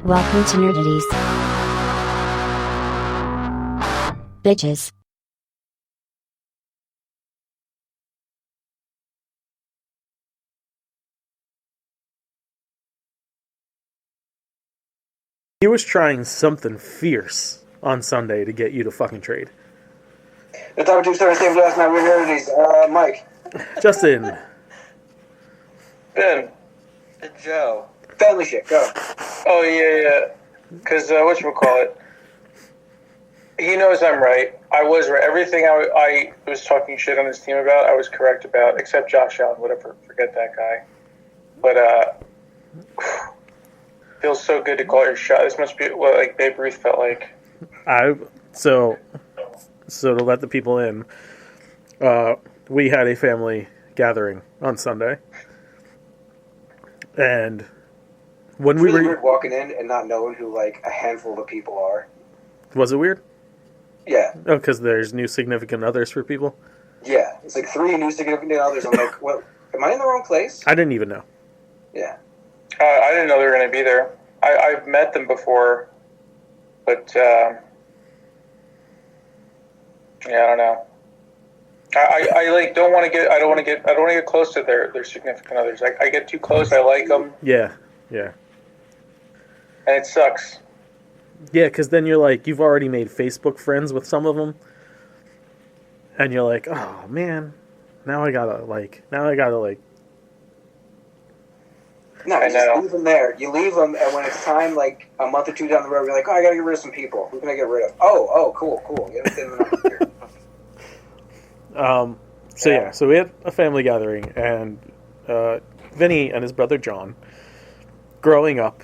Welcome to Nerdities. Bitches. He was trying something fierce on Sunday to get you to fucking trade. The top two starting stables last night. We're Nerdities. Mike. Justin. Ben. And Joe. Family shit. Go. Oh, yeah. Because, whatchamacallit? He knows I'm right. I was right. Everything I was talking shit on this team about, I was correct about, except Josh Allen. Whatever. Forget that guy. But, feels so good to call your shot. This must be what like Babe Ruth felt like. So to let the people in, we had a family gathering on Sunday, and when it's we really were weird walking in and not knowing who like a handful of people are. Was it weird? Yeah. Oh, because there's new significant others for people. Yeah, it's like 3 new significant others. I'm like, what? Am I in the wrong place? I didn't even know. Yeah. I didn't know they were going to be there. I've met them before, but yeah, I don't know. I like don't want to get close to their significant others. I get too close. I like them. Yeah, and it sucks. yeah. Because then you're like, you've already made Facebook friends with some of them, and you're like, oh man, now I gotta like. No, you just leave them there. You leave them, and when it's time, like a month or two down the road, you're like, oh, I gotta get rid of some people. Who can I get rid of? Oh, cool. Get them out here. So we had a family gathering, and Vinny and his brother John, growing up,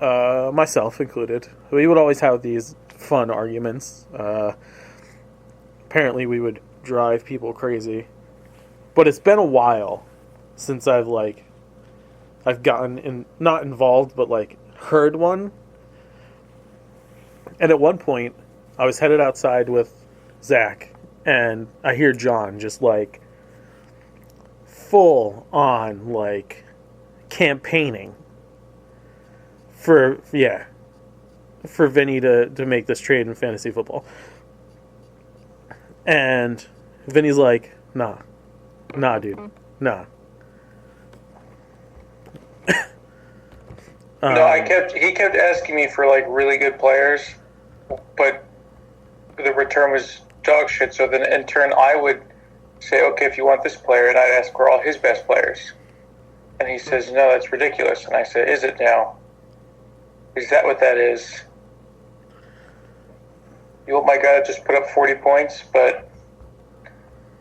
myself included, we would always have these fun arguments. Apparently we would drive people crazy. But it's been a while since I've gotten not involved, but like heard one. And at one point, I was headed outside with Zach, and I hear John just like full on like campaigning for Vinny to make this trade in fantasy football. And Vinny's like, nah, dude, nah. No, he kept asking me for like really good players, but the return was dog shit. So then in turn I would say, okay, if you want this player, and I'd ask for all his best players. And he says, no, that's ridiculous. And I said, is it now? Is that what that is? You want my guy to just put up 40 points, but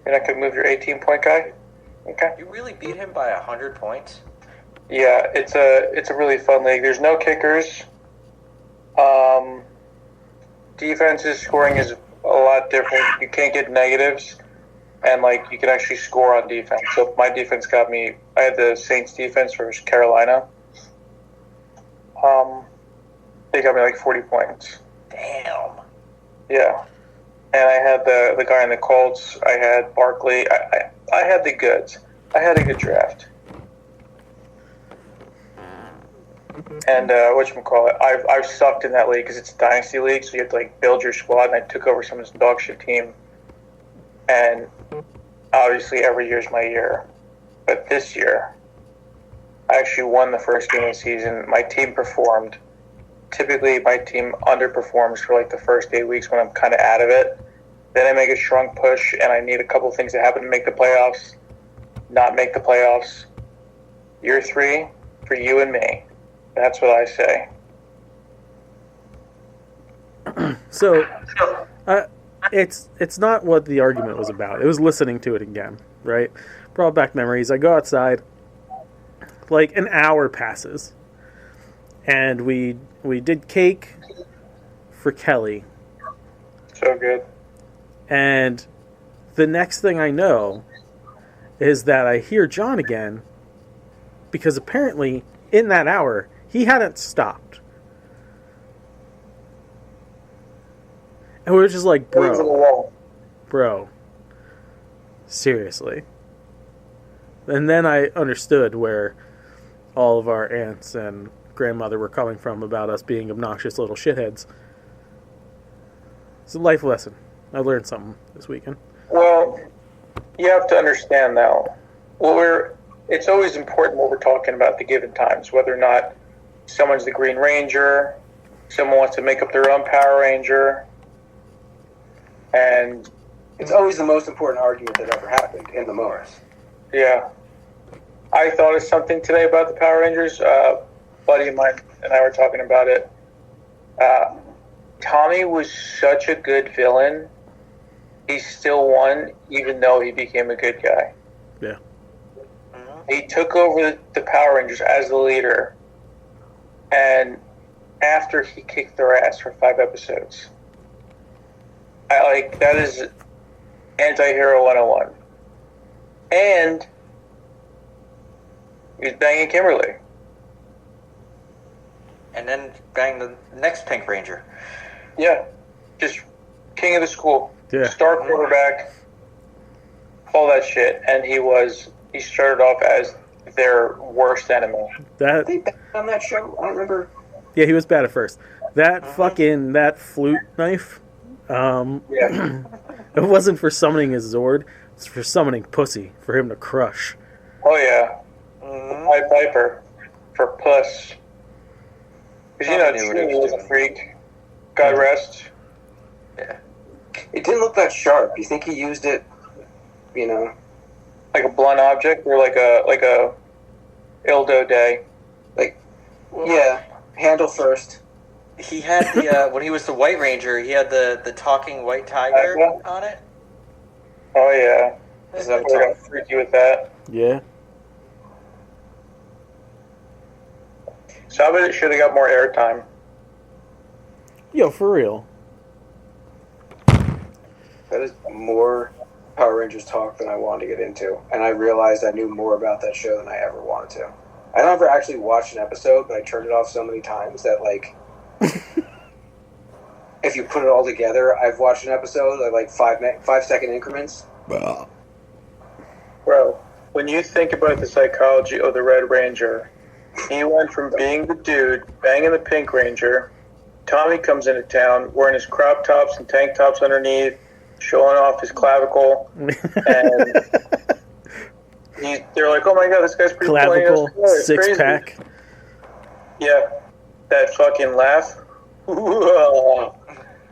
you're not going to move your 18-point guy? Okay. You really beat him by 100 points? Yeah, it's a really fun league. There's no kickers. Defensive scoring is a lot different. You can't get negatives, and like you can actually score on defense. So my defense got me. I had the Saints defense versus Carolina. They got me like 40 points. Damn. Yeah, and I had the guy in the Colts. I had Barkley. I had the goods. I had a good draft. And whatchamacallit, I've sucked in that league because it's a dynasty league, so you have to like build your squad, and I took over someone's dog shit team. And obviously every year's my year. But this year, I actually won the first game of the season. My team performed. Typically my team underperforms for like the first 8 weeks when I'm kind of out of it. Then I make a strong push, and I need a couple things to happen to make the playoffs. Not make the playoffs. Year 3 for you and me. That's what I say. So, it's not what the argument was about. It was listening to it again, right? Brought back memories. I go outside, like an hour passes, and we did cake for Kelly. So good. And the next thing I know is that I hear John again, because apparently in that hour he hadn't stopped. And we were just like, bro, seriously. And then I understood where all of our aunts and grandmother were coming from about us being obnoxious little shitheads. It's a life lesson. I learned something this weekend. Well, you have to understand now. It's always important what we're talking about at the given times, whether or not someone's the Green Ranger, someone wants to make up their own Power Ranger, and It's always the most important argument that ever happened in the Morris. yeah. I thought of something today about the Power Rangers. A buddy of mine and I were talking about it. Tommy was such a good villain. He still won, even though he became a good guy. Yeah. He took over the Power Rangers as the leader, and after he kicked their ass for 5 episodes. That is anti-hero 101. And he was banging Kimberly. And then bang the next Pink Ranger. Yeah. Just king of the school. Yeah. Star quarterback. All that shit. And he started off as their worst enemy. Are they back on that show? I don't remember. Yeah, he was bad at first. That flute knife, Yeah. it wasn't for summoning his Zord. It's for summoning pussy, for him to crush. Oh, yeah. Pied Piper. For puss. Because, I knew what he Trini was was a doing. freak. God rest. Yeah. It didn't look that sharp. You think he used it, Like a blunt object, or like a Ildo day. yeah, handle first. He had the when he was the White Ranger, he had the talking white tiger Tiger? on it. Oh, yeah. Is that We're going to freak you with that. Yeah. So I bet it should have got more airtime. Yo, for real. That is more Power Rangers talk than I wanted to get into. And I realized I knew more about that show than I ever wanted to. I don't ever actually watch an episode, but I turned it off so many times that, if you put it all together, I've watched an episode at 5-second increments. Bro, when you think about the psychology of the Red Ranger, he went from being the dude, banging the Pink Ranger. Tommy comes into town wearing his crop tops and tank tops underneath, showing off his clavicle, and they're like, "Oh my god, this guy's pretty Clavicle, cool. It's crazy." 6-pack. Yeah, that fucking laugh.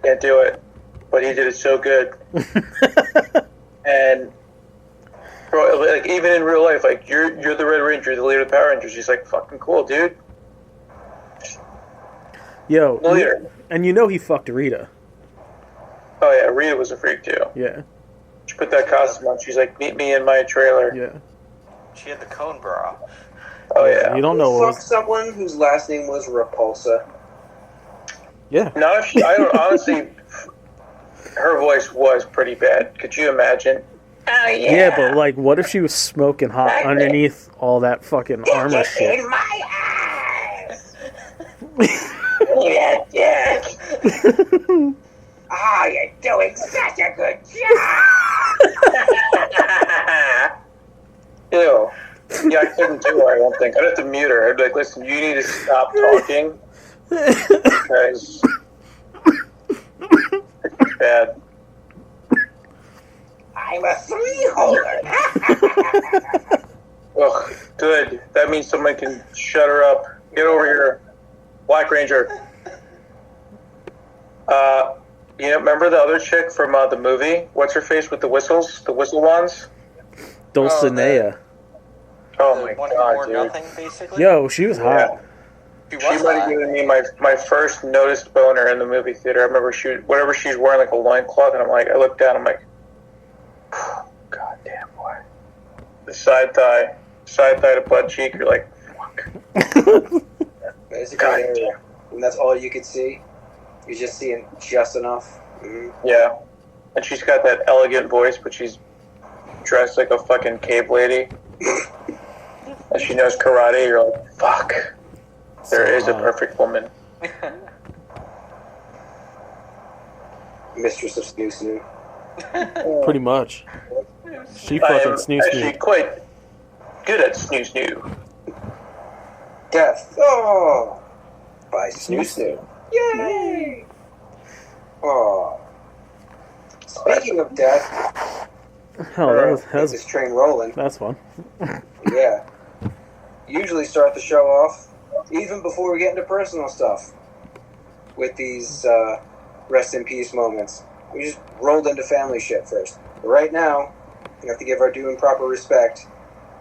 Can't do it, but he did it so good. And bro, even in real life, you're the Red Ranger, the leader of the Power Rangers. He's like, fucking cool, dude. Yo, The leader. and he fucked Rita. Oh yeah, Rita was a freak too. Yeah, She put that costume on. She's like, meet me in my trailer. yeah. She had the cone bra. Oh yeah. You don't know what Fuck was... someone whose last name was Repulsa. Yeah. Not if she. I don't honestly. Her voice was pretty bad. Could you imagine? Oh Yeah, but, what if she was smoking hot underneath all that fucking armor shit? In my eyes. Yeah, yeah. Oh, you're doing such a good job. Ew. Yeah, I couldn't do her, I don't think. I'd have to mute her. I'd be like, listen, you need to stop talking. Because it's bad. I'm a three-holder. Ugh, good. That means someone can shut her up. Get over here. Black Ranger. Remember the other chick from the movie? What's her face with the whistles? The whistle wands? Dulcinea. Oh my One who god, wore dude. nothing, basically. Yo, she was hot. She She was might have hot. given me my first noticed boner in the movie theater. I remember whatever she's wearing, like a loincloth, and I looked down, I'm like, god damn, boy. The side thigh to butt cheek, you're like, fuck. It's a great area. And that's all you could see. You're just seeing just enough. Yeah. And she's got that elegant voice, but she's dressed like a fucking cave lady. And she knows karate, you're like, fuck. There is a perfect woman. Mistress of Snoo Snoo. Pretty much. She I fucking am snoo actually snoo. quite good at snoo snoo. Death. Oh, by Snoo Snoo. Yay! Oh. Speaking of death, Oh, that keep this train rolling. that's fun. Yeah. Usually start the show off, even before we get into personal stuff, with these rest in peace moments. We just rolled into family shit first. But right now, we have to give our due and proper respect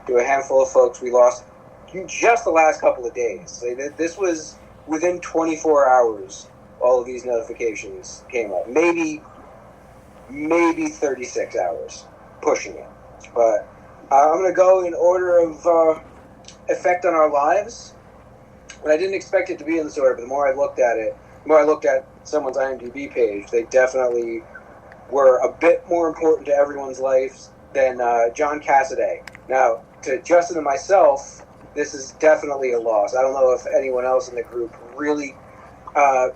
to a handful of folks we lost in just the last couple of days. This was within 24 hours, all of these notifications came up. Maybe 36 hours, pushing it. But I'm going to go in order of effect on our lives. And I didn't expect it to be in this order, but the more I looked at it, the more I looked at someone's IMDb page, they definitely were a bit more important to everyone's lives than John Cassaday. Now, to Justin and myself, this is definitely a loss. I don't know if anyone else in the group really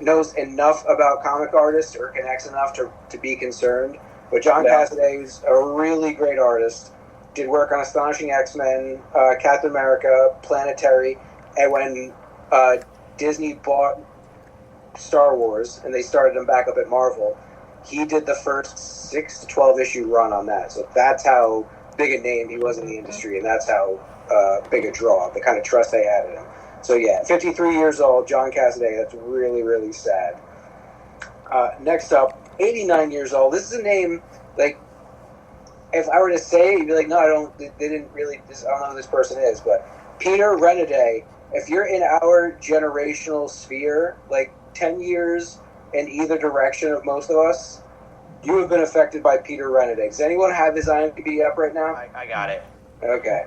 knows enough about comic artists or connects enough to be concerned. But John Cassaday is a really great artist. Did work on Astonishing X-Men, Captain America, Planetary, and when Disney bought Star Wars and they started him back up at Marvel, he did the first 6 to 12 issue run on that. So that's how big a name he was in the industry, and that's how big a draw, the kind of trust they had in him. So yeah, 53 years old, John Cassaday. That's really, really sad. Next up, 89 years old. This is a name, like, if I were to say it, you'd be like, no, I don't, they didn't really, I don't know who this person is, but Peter Renaday, if you're in our generational sphere, like 10 years in either direction of most of us, you have been affected by Peter Renaday. Does anyone have his IMDb up right now? I got it. Okay.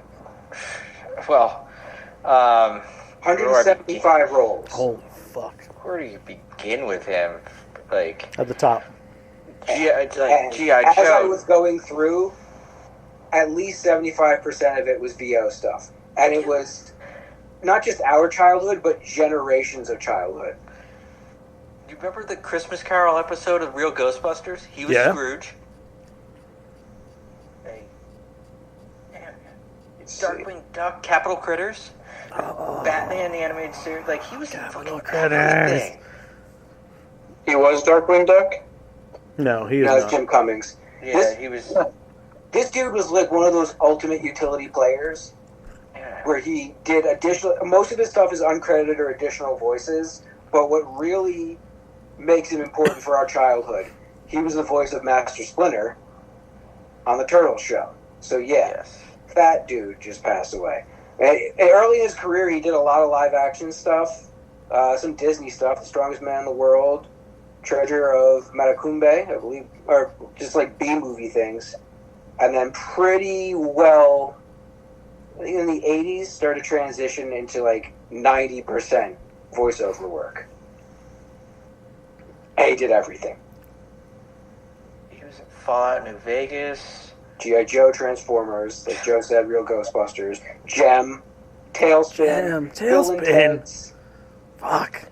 Well, 175 roles. Holy fuck. where do you begin with him? Like, At the top. And G.I. as I Joe. was going through, at least 75% of it was VO stuff. And it was not just our childhood, but generations of childhood. You remember the Christmas Carol episode of Real Ghostbusters? He was Yeah. Scrooge. Hey. Darkwing Duck, Capital Critters, Batman the animated series. Like, he was in fucking Critters. everything. He was Darkwing Duck? No, he is That was not. Jim Cummings. Yeah, he was. This dude was like one of those ultimate utility players Yeah. where he did additional. Most of his stuff is uncredited or additional voices, but what really makes him important for our childhood, he was the voice of Master Splinter on the Turtles show. So yeah, Yes. that dude just passed away. And early in his career, he did a lot of live action stuff, some Disney stuff, The Strongest Man in the World, Treasure of Matacumbe, I believe, or just like B-movie things. And then pretty well, I think in the 80s, started to transition into like 90% voiceover work. And he did everything. He was in Fallout New Vegas. G.I. Joe, Transformers, like Joe said, Real Ghostbusters, Gem, Tailspin, Bill and Tailspin. Ted's. Fuck.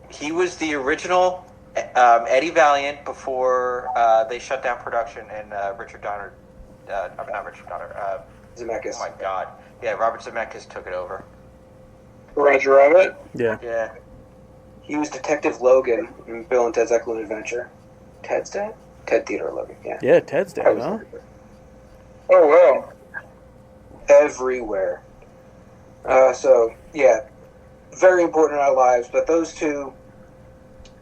He was the original Eddie Valiant before they shut down production and Richard Donner. Not Richard Donner. Zemeckis. Oh my God. Yeah, Robert Zemeckis took it over. Roger Rabbit? Yeah. Yeah. He was Detective Logan in Bill and Ted's Excellent Adventure. Ted's dad? Ted Theodore Logan, yeah. Yeah, Ted's That dead, was huh? Oh, wow. everywhere. So, yeah, very important in our lives, but those two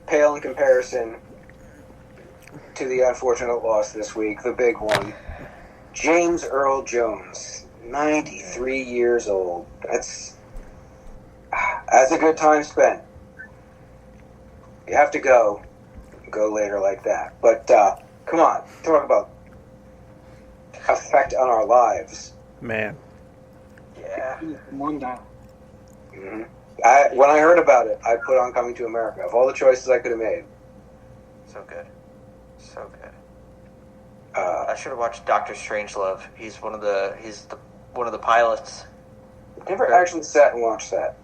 pale in comparison to the unfortunate loss this week, the big one. James Earl Jones, 93 years old. That's a good time spent. You have to go later like that. But come on, talk about effect on our lives. Man. Yeah. When I heard about it, I put on Coming to America. Of all the choices I could have made, So good. So good. uh, I should have watched Doctor Strangelove. He's one of the pilots. never actually sat and watched that.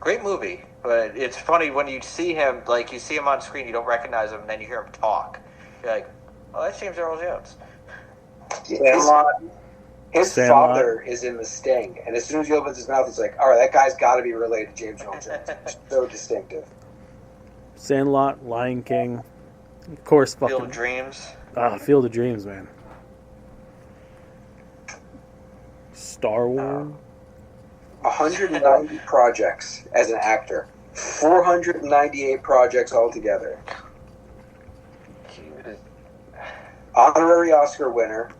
Great movie, but it's funny when you see him, like you see him on screen, you don't recognize him, and then you hear him talk. You're like, oh, that's James Earl Jones. This- His Sandlot. father is in The Sting, and as soon as he opens his mouth, he's like, all right, that guy's got to be related to James Earl Jones. So distinctive. Sandlot, Lion King, of course, Field fucking of Dreams. Field of Dreams, man. Star Wars. 190 projects as an actor. 498 projects altogether. Honorary Oscar winner.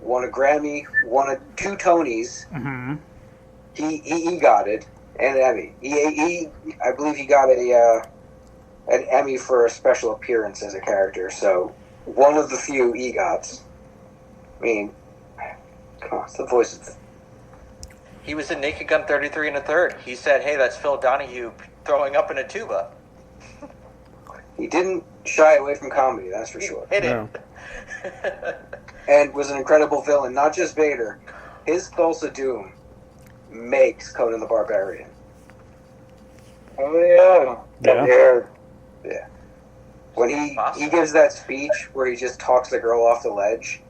Won a Grammy. Won 2 Tonys. Mm-hmm. He EGOT'd and an Emmy. I believe he got an Emmy for a special appearance as a character. So one of the few EGOTs. I mean, come on, it's the voice of. He was in Naked Gun 33 and a third. He said, hey, that's Phil Donahue throwing up in a tuba. He didn't shy away from comedy, that's for sure. Hit No. it. And was an incredible villain. Not just Vader. His Thulsa Doom makes Conan the Barbarian. Oh yeah. Yeah. Hair. Yeah. When he Awesome. gives that speech where he just talks the girl off the ledge,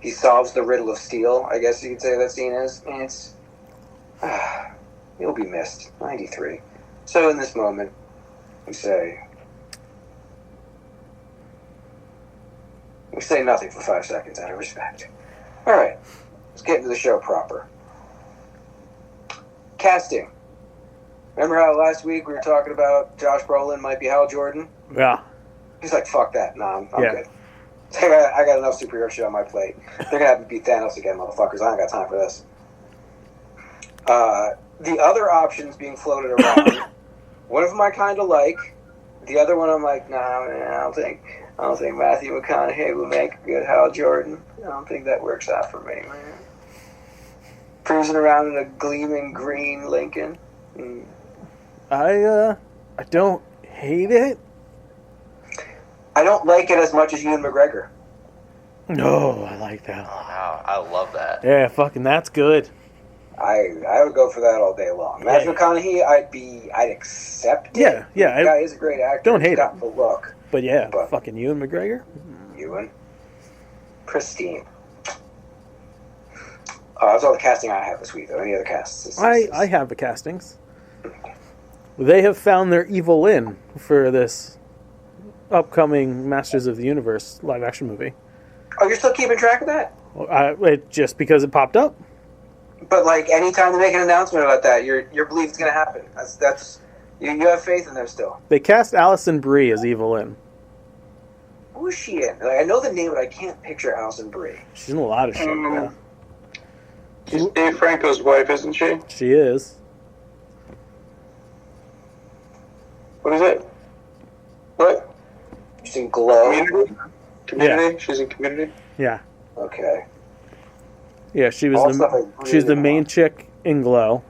he solves the riddle of steel, I guess you could say that scene is. And it's... he'll be missed. 93. So in this moment, we say nothing for 5 seconds out of respect. Alright, let's get into the show proper. Casting. Remember how last week we were talking about Josh Brolin might be Hal Jordan? Yeah. He's like, fuck that. Nah, I'm Yeah. good. I got enough superhero shit on my plate. They're going to have to beat Thanos again, motherfuckers. I ain't got time for this. The other options being floated around, one of them I kind of like. The other one I'm like, nah, man, I don't think Matthew McConaughey will make a good Hal Jordan. I don't think that works out for me, man. Cruising around in a gleaming green Lincoln. I don't hate it. I don't like it as much as Ewan McGregor. No, I like that. Oh, no. I love that. Yeah, fucking that's good. I would go for that all day long. Matthew Yeah. McConaughey, I'd accept it. Yeah, yeah, The guy is a great actor. don't hate He's got him. the look. But yeah, But- fucking Ewan McGregor. Ewan. Pristine. That's all the casting I have this week, though. Any other casts? I have the castings. They have found their evil in for this upcoming Masters of the Universe live action movie. Oh, you're still keeping track of that? Just because it popped up. But, like, anytime they make an announcement about that, you believe it's going to happen. That's you have faith in them still. They cast Alison Brie as Evil Lynn. Who is she in? Like, I know the name, but I can't picture Alison Brie. She's in a lot of shit. Yeah. She's Dave Franco's wife, isn't she? She is. What is it? What? She's in Glow. Community? Community? She's in Community? Yeah. Okay. Yeah, she was All stuff I really she's the main want. chick in Glow.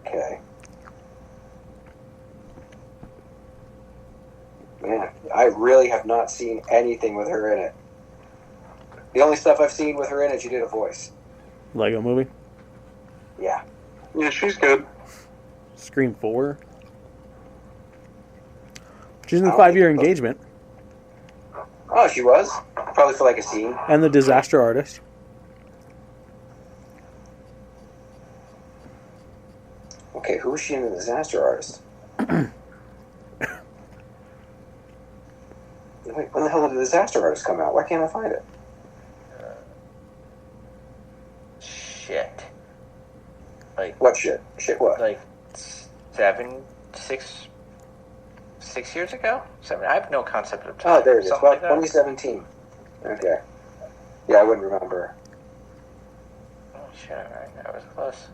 Okay. Man, I really have not seen anything with her in it. The only stuff I've seen with her in it, she did a voice. Lego movie. Yeah. Yeah, she's good. Scream 4. She's in the I don't 5-year think- engagement. Oh, she was? Probably for like a scene. And the Disaster Artist. Okay, who is she in The Disaster Artist? Wait, when the hell did The Disaster Artist come out? Why can't I find it? Shit. What shit? Shit what? Like 6 years ago? 7. I have no concept of time. Oh, there it is. Something Well, like that. 2017. Okay. Yeah, I wouldn't remember. Oh, shit, alright, that was close.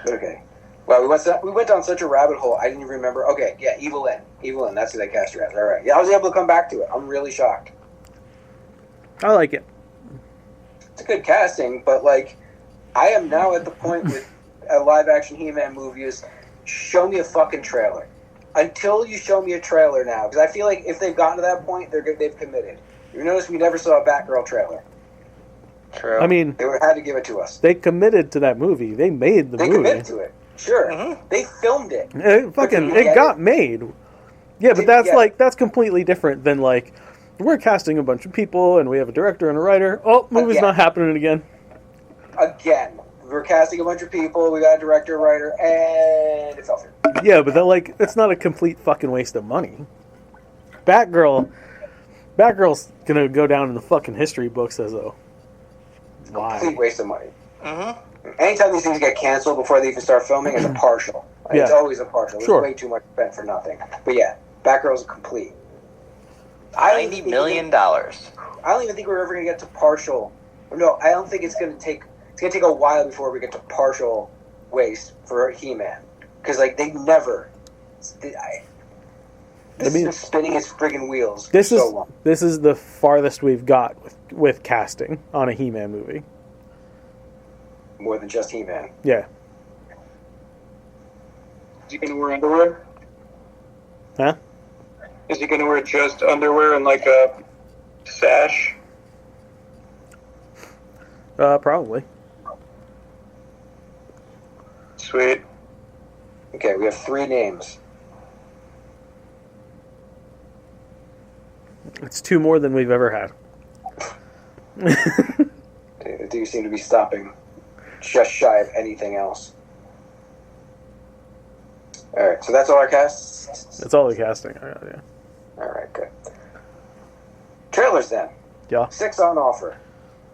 Okay. Well, we went down such a rabbit hole, I didn't even remember. Okay, yeah, Evil Lynn. Evil Lynn, that's who they cast her as. All right. Yeah, I was able to come back to it. I'm really shocked. I like it. It's a good casting, but, like, I am now at the point with a live-action He-Man movie is show me a fucking trailer. Until you show me a trailer now, because I feel like if they've gotten to that point, they've committed. You notice we never saw a Batgirl trailer. True. I mean, They would have had to give it to us. they committed to that movie. They made the They movie. committed to it. Sure. Mhm. They filmed it. It But fucking did you it get got made. Yeah, but Did you that's get like that's completely different than like we're casting a bunch of people, and we have a director and a writer. Oh, movie's Again. not happening again. Again, we're casting a bunch of people. We got a director, a writer, and it fell through. Yeah, but that's not a complete fucking waste of money. Batgirl's gonna go down in the fucking history books as a why. Complete waste of money. Mm-hmm. Anytime these things get canceled before they even start filming, it's a partial. Like, It's Yeah. always a partial. There's Sure. way too much spent for nothing. But yeah, Batgirl's a complete. I don't even $90 think- million. I don't even think we're ever gonna get to partial. No, I don't think it's gonna take. It's gonna take a while before we get to partial waste for He-Man, because like they never. This I mean- is spinning its friggin' wheels This for is so long. this is the farthest we've got with casting on a He-Man movie. More than just He-Man. Yeah. Is he going to wear underwear? Huh? Is he going to wear just underwear and like a sash? Probably. Sweet. Okay, we have 3 names. It's 2 more than we've ever had. They do seem to be stopping just shy of anything else. All right, so that's all our casts. That's all the casting. Yeah. All right, good. Trailers then. Yeah. 6 on offer.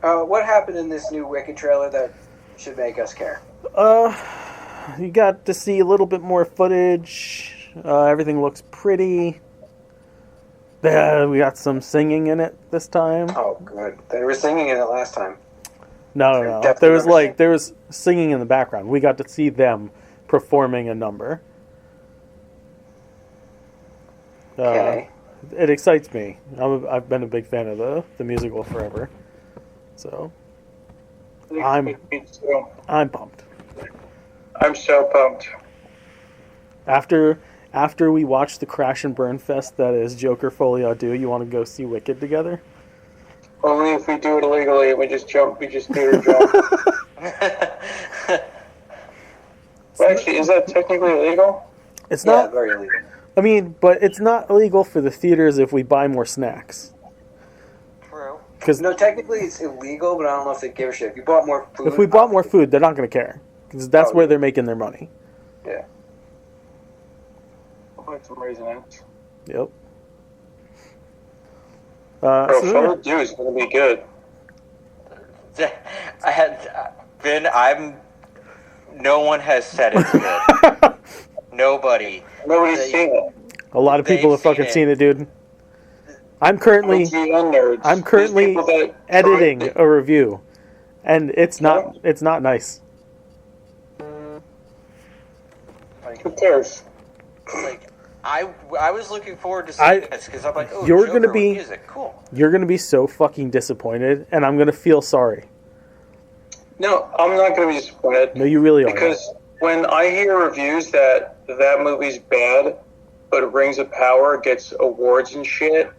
What happened in this new Wicked trailer that should make us care? You got to see a little bit more footage. Everything looks pretty. We got some singing in it this time. Oh, good. They were singing in it last time. No. Definitely There was singing in the background. We got to see them performing a number. Okay. It excites me. I've been a big fan of the musical forever. So I'm pumped. I'm so pumped. After we watch the crash and burn fest that is Joker Folie à Deux, you want to go see Wicked together? Only if we do it illegally. We just jump. We just do a jump. Well, actually, is that technically illegal? It's Yeah, not. very illegal. I mean, but it's not illegal for the theaters if we buy more snacks. True. Because No, technically it's illegal, but I don't know if they give a shit. If you bought more food... if we bought more food, they're not going to care. Because that's Oh, where yeah. they're making their money. Yeah. I'll put some raisinets. Yep. Bro, So, Folie à Deux is gonna be good. I had Vin. No one has said it's good. Nobody. Nobody's They- seen it. a lot of people They've have fucking seen it. seen it, dude. I'm currently It's the nerds. I'm currently These people that editing try- a review, and it's not nice. Who cares? Like I was looking forward to seeing this because I'm like, oh, You're Joker gonna with be- music, cool. You're gonna be so fucking disappointed, and I'm gonna feel sorry. No, I'm not gonna be disappointed. No, you really are. Because when I hear reviews that movie's bad, but Rings of Power gets awards and shit,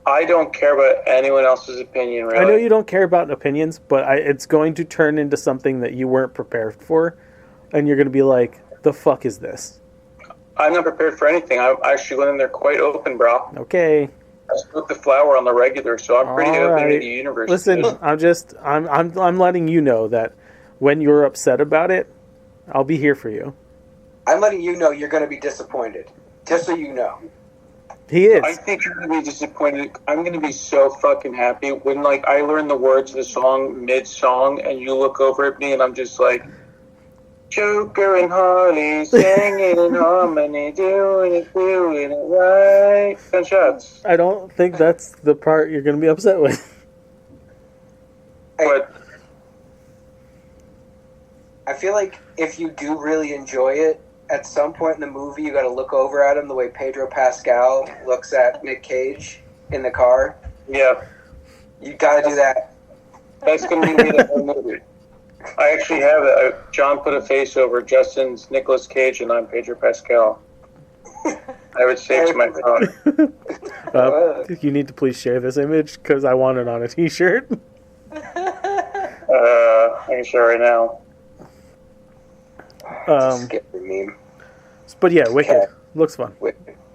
I don't care about anyone else's opinion, really. I know you don't care about opinions, but it's going to turn into something that you weren't prepared for, and you're gonna be like, "The fuck is this?" I'm not prepared for anything. I actually went in there quite open, bro. Okay, I smoked the flower on the regular, so I'm pretty All open to right. the universe. listen, I'm letting you know that when you're upset about it, I'll be here for you. I'm letting you know you're going to be disappointed. Just so you know. He is. I think you're gonna be disappointed. I'm gonna be so fucking happy when, like, I learn the words of the song mid-song, and you look over at me, and I'm just like, Joker and Harley singing in harmony, doing it right. Gunshots. I don't think that's the part you're gonna be upset with. But I feel like if you do really enjoy it, at some point in the movie, you got to look over at him the way Pedro Pascal looks at Nick Cage in the car. yeah, You got to do that. that's gonna be me the whole movie. I actually have it. John put a face over Justin's Nicolas Cage, and I'm Pedro Pascal. I would save to my phone. You need to please share this image because I want it on a T-shirt. I can show right now. Skip the meme. But yeah, Wicked Okay. looks fun.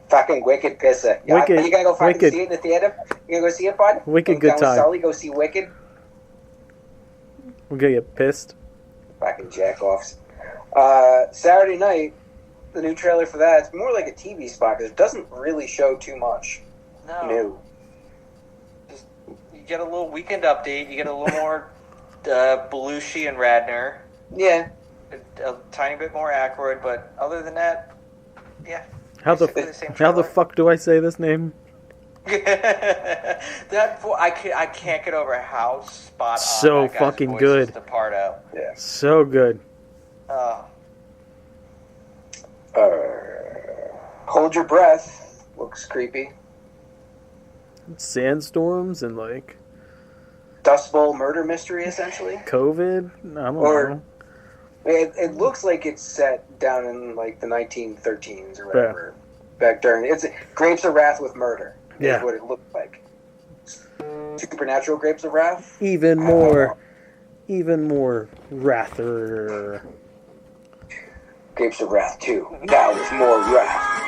Fucking Wicked pisser. Yeah, Wicked- you got to go fucking Wicked. see it in the theater? You gonna go see it, bud? Wicked And good down with time. Sully, go see Wicked. We're gonna get pissed. Fucking jack-offs. Saturday night, the new trailer for that, it's more like a TV spot because it doesn't really show too much No. new. Just, you get a little weekend update. You get a little more Belushi and Radner. Yeah. A tiny bit more Aykroyd, but other than that, yeah. How basically the same the trailer. fuck do I say this name? I can't get over how spot on So that guy's fucking voice good. is to Pardo. Yeah. So good. Oh, Hold Your Breath looks creepy. Sandstorms and like Dust Bowl murder mystery, essentially. COVID. I don't Or- know. It looks like it's set down in like the 1913s or whatever. Back during it's Grapes of Wrath with murder. Yeah. Is what it looked like. Supernatural Grapes of Wrath. Even more Rather. Grapes of Wrath 2. Now with more wrath.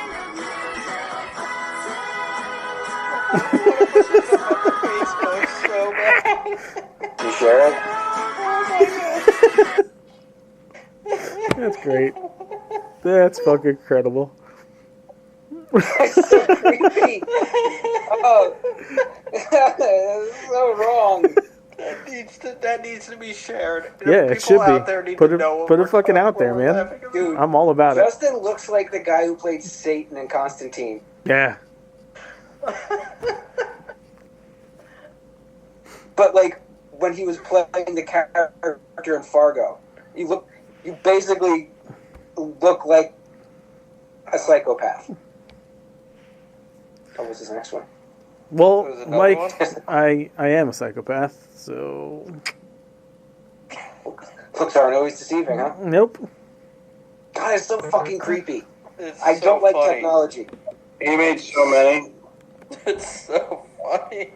Facebook so bad. You share it? That's great. That's fucking incredible. It's so creepy. Oh, that's so wrong. That needs to be shared. Yeah, People it should out be. there need Put to it- know what put it we're fucking talking out there, about. man. Laughing about. Dude, I'm all about it. Justin looks like the guy who played Satan in Constantine. Yeah. But like when he was playing the character in Fargo, you basically look like a psychopath. Oh, what's his next one? Well, There's another Mike, one? I am a psychopath, so Looks aren't always deceiving, huh? nope. God, it's so fucking creepy. It's I so don't like funny. technology. He made so many. It's so funny.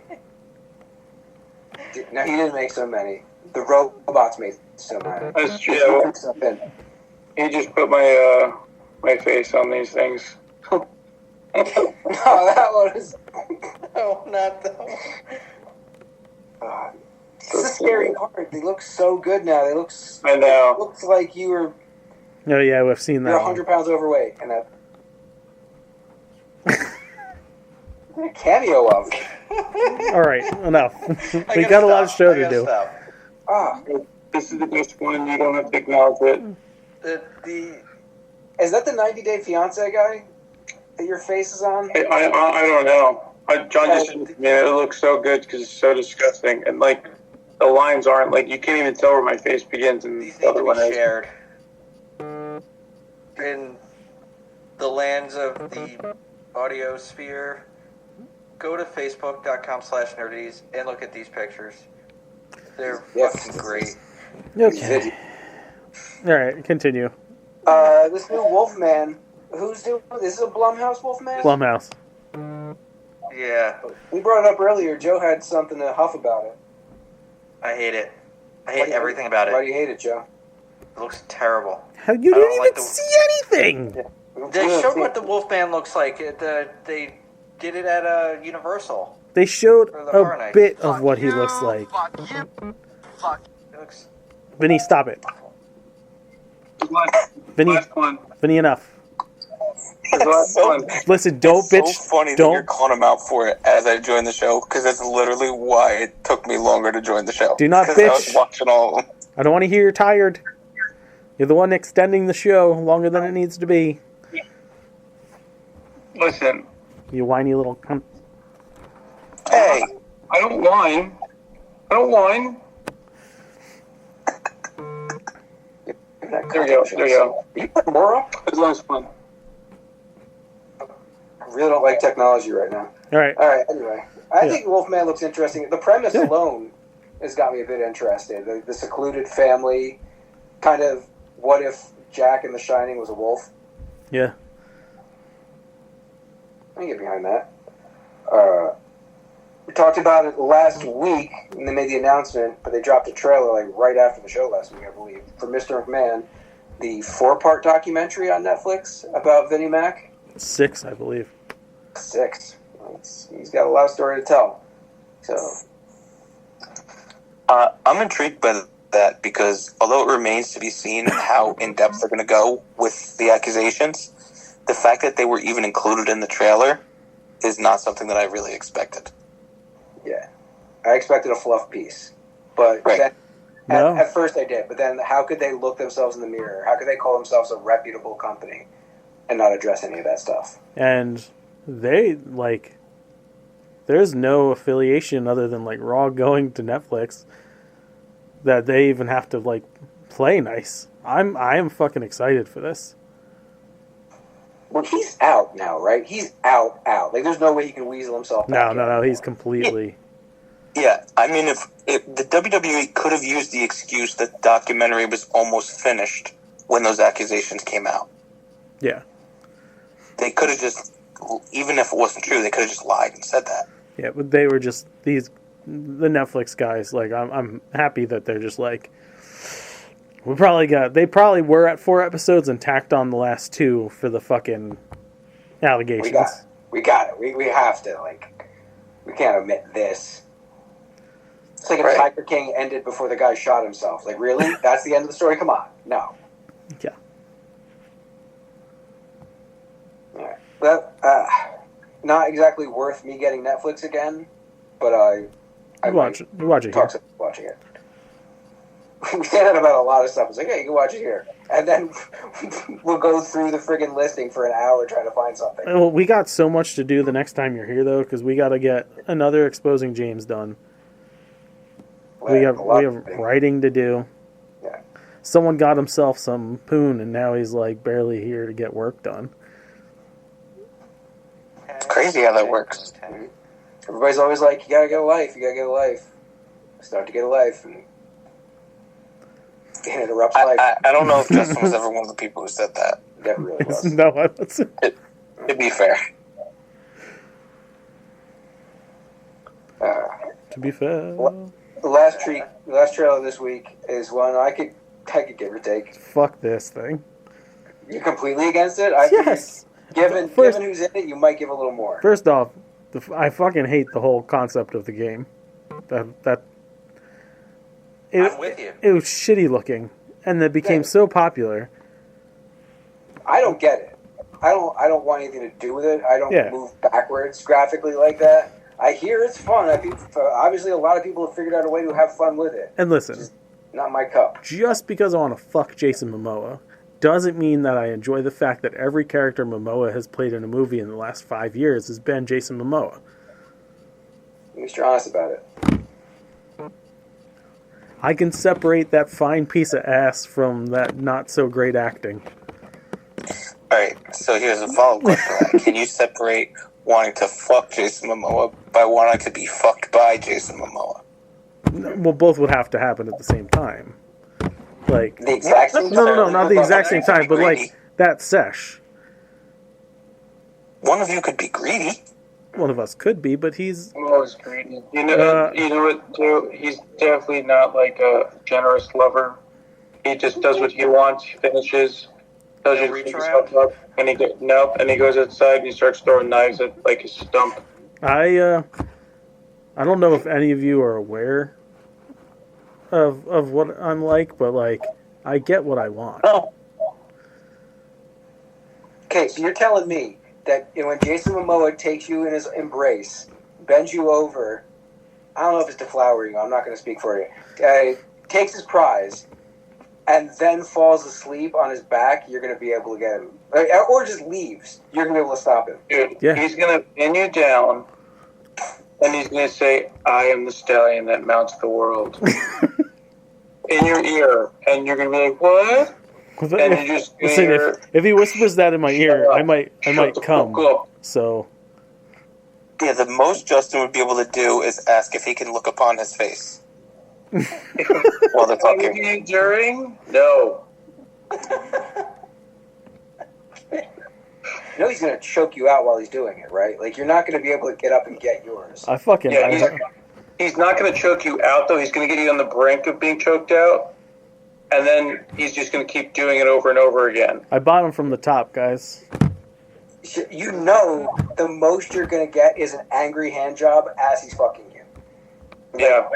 No, he didn't make so many. The robots made so many. That's true. Yeah, well, Something. he just put my my face on these things. No, that one is. No, not that one. It's the scary part. They look so good now. They look. I know. Looks like you're Oh yeah, we've seen that. you're one. 100 pounds overweight, and that. A cameo of. All right, enough. I we gotta got a lot of stop. show I to gotta do. stop. Ah, This is the best one. You don't have to acknowledge it. The is that the 90 Day Fiance guy that your face is on? I don't know. John just said, man, it looks so good because it's so disgusting, and like the lines aren't like you can't even tell where my face begins and these the need other to one be is. shared. In the lands of the audio sphere, go to facebook.com/nerdities and look at these pictures. They're Yes. fucking great. Okay. All right, continue. This new Wolfman. Who's doing this? Is a Blumhouse Wolfman? Blumhouse. Yeah, We brought it up earlier. Joe had something to huff about it. I hate it. I Why hate do you- everything about Why it. do you hate it, Joe? It looks terrible. How you I didn't don't even like the- see anything? They showed what the Wolfman looks like. They did it at Universal. They showed For the Horror a Nights. bit of what he looks like. It looks Vinny, stop it. Last, Vinny, last one. Vinny, enough. The last one. Listen, don't It's so bitch. funny that you're Don't calling him out for it as I joined the show because that's literally why it took me longer to join the show. Do not 'Cause I was bitch. watching all of them. I don't want to hear you're tired. You're the one extending the show longer than it needs to be. Listen, You whiny little cunt. Hey, I don't whine. I don't whine. There we go. There we go. You put more up? That's the last one. I really don't like technology right now. All right. All right, anyway. I Yeah. think Wolfman looks interesting. The premise Yeah. alone has got me a bit interested. The secluded family, kind of what if Jack in The Shining was a wolf? Yeah. I can get behind that. We talked about it last week, and they made the announcement, but they dropped a trailer like right after the show last week, I believe, for Mr. McMahon, the 4-part documentary on Netflix about Vinnie Mac. 6, I believe. 6. He's got a lot of story to tell. So I'm intrigued by that because although it remains to be seen how in depth they're going to go with the accusations, the fact that they were even included in the trailer is not something that I really expected. yeah, I expected a fluff piece, but Right. then, No. at first I did. But then, how could they look themselves in the mirror? How could they call themselves a reputable company and not address any of that stuff? And they, like, there's no affiliation other than, like, Raw going to Netflix that they even have to, like, play nice. I am fucking excited for this. Well, he's out now, right? He's out. Like, there's no way he can weasel himself back in. No, he's completely... Yeah, I mean, if the WWE could have used the excuse that the documentary was almost finished when those accusations came out. Yeah. They could have just, even if it wasn't true, they could have just lied and said that. Yeah, but they were just the Netflix guys. Like, I'm happy that they're just like, they probably were at 4 episodes and tacked on the last 2 for the fucking allegations. We got it. We have to, like, we can't omit this. It's like if Right. Tiger King ended before the guy shot himself. Like, really? That's the end of the story? Come on. No. Yeah. All right. Well, not exactly worth me getting Netflix again, but I You watch it here. talk to watching it. We say that about a lot of stuff. It's like, hey, you can watch it here. And then we'll go through the friggin' listing for an hour trying to find something. Well, we got so much to do the next time you're here, though, because we got to get another Exposing James done. We have writing to do. Yeah. Someone got himself some poon, and now he's like barely here to get work done. It's crazy how that works. Everybody's always like, you gotta get a life, Start to get a life, and it interrupts life. I don't know if Justin was ever one of the people who said that. That really was. No, I wasn't. To be fair. To be fair. The last trailer this week is one I could give or take. Fuck this thing. You completely against it? Yes. Given who's in it, you might give a little more. First off, I fucking hate the whole concept of the game. I'm with you. It was shitty looking, and it became so popular. I don't get it. I don't want anything to do with it. I don't Yeah. move backwards graphically like that. I hear it's fun. I think obviously a lot of people have figured out a way to have fun with it. And listen, Not my cup. just because I want to fuck Jason Momoa doesn't mean that I enjoy the fact that every character Momoa has played in a movie in the last 5 years has been Jason Momoa. At least you're honest about it. I can separate that fine piece of ass from that not so great acting. Alright, so here's a follow-up question. Can you separate wanting to fuck Jason Momoa by wanting to be fucked by Jason Momoa? Well, both would have to happen at the same time. Like, The exact same no, not the exact same time, but Greedy. like that sesh. One of you could be greedy. One of us could be, but he's Momoa's greedy. You know what, too? He's definitely not like a generous lover. He just does what he wants, finishes, does his Reach stuff around? up, and he goes outside and he starts throwing knives at like his stump. I don't know if any of you are aware of what I'm like, but like I get what I want. No. Okay, so you're telling me that when Jason Momoa takes you in his embrace, bends you over, I don't know if it's deflowering, I'm not going to speak for you, takes his prize, and then falls asleep on his back, you're going to be able to get him. Or just leaves. You're going to be able to stop him. Dude, Yeah. he's going to pin you down, and he's going to say, I am the stallion that mounts the world. In your ear. And you're going to be like, what? And you just Listen, if he whispers that in my ear, I might Shut the come. fuck up. So Yeah, the most Justin would be able to do is ask if he can look upon his face while they're talking. Maybe during? No. You know he's going to choke you out while he's doing it, right? Like, you're not going to be able to get up and get yours. I fucking Yeah, he's not going to choke you out, though. He's going to get you on the brink of being choked out, and then he's just going to keep doing it over and over again. I bought him from the top, guys. You know the most you're going to get is an angry hand job as he's fucking you. Yeah,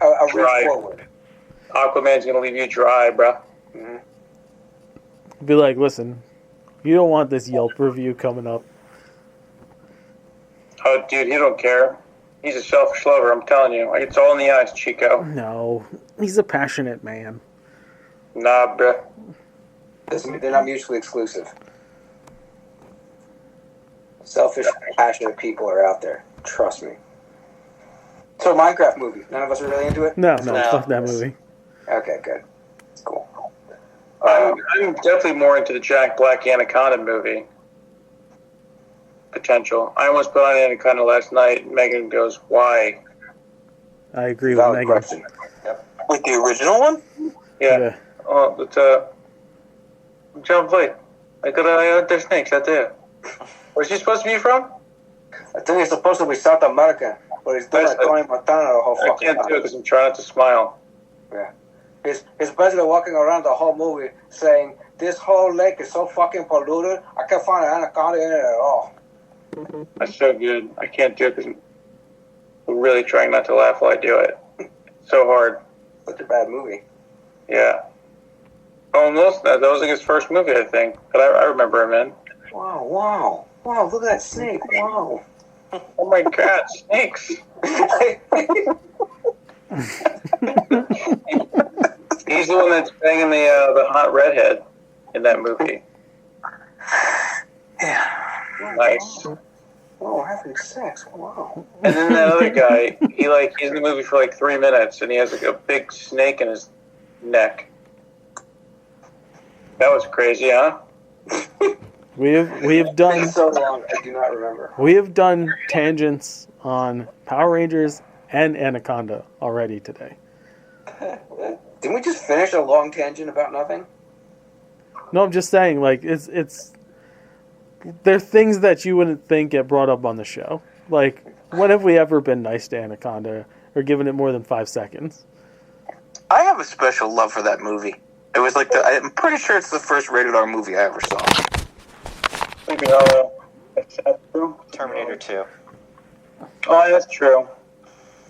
a Dry. reach forward. Aquaman's gonna leave you dry, bro. Be like, listen, you don't want this Yelp review coming up. Oh, dude, he don't care. He's a selfish lover, I'm telling you. Like, it's all in the eyes, Chico. No, he's a passionate man. Nah, bruh. They're not mutually exclusive. Selfish, passionate people are out there. Trust me. So, Minecraft movie. None of us are really into it? No, No. fuck that movie. Okay, good. It's cool. I'm definitely more into the Jack Black Anaconda movie. Potential. I almost put on Anaconda last night. Megan goes, "Why?" I agree with Valid Megan. question. Wait, the original one? Yeah. Oh, it's John Blake. There's snakes out there. Where's he supposed to be from? I think it's supposed to be South America, but he's doing like Tony Montana the whole I fucking can't do it time. because I'm trying not to smile. Yeah. He's basically walking around the whole movie saying, this whole lake is so fucking polluted, I can't find an anaconda in it at all. That's so good. I can't do it because I'm really trying not to laugh while I do it. So hard. Such a bad movie. Yeah. Oh, and that was like his first movie, I think. But I remember him in. Wow, look at that snake, wow. Oh my god, snakes. He's the one that's banging the hot redhead in that movie. Yeah. Nice. Oh, having sex, wow. And then that other guy, he's in the movie for like 3 minutes, and he has like a big snake in his neck. That was crazy, huh? We have done It's so long, I do not remember. we have done tangents on Power Rangers and Anaconda already today. Didn't we just finish a long tangent about nothing? No, I'm just saying, like it's they're things that you wouldn't think get brought up on the show. Like, when have we ever been nice to Anaconda or given it more than 5 seconds? I have a special love for that movie. It was like I'm pretty sure it's the first rated R movie I ever saw. Maybe that's true. Terminator 2. Oh, that's true.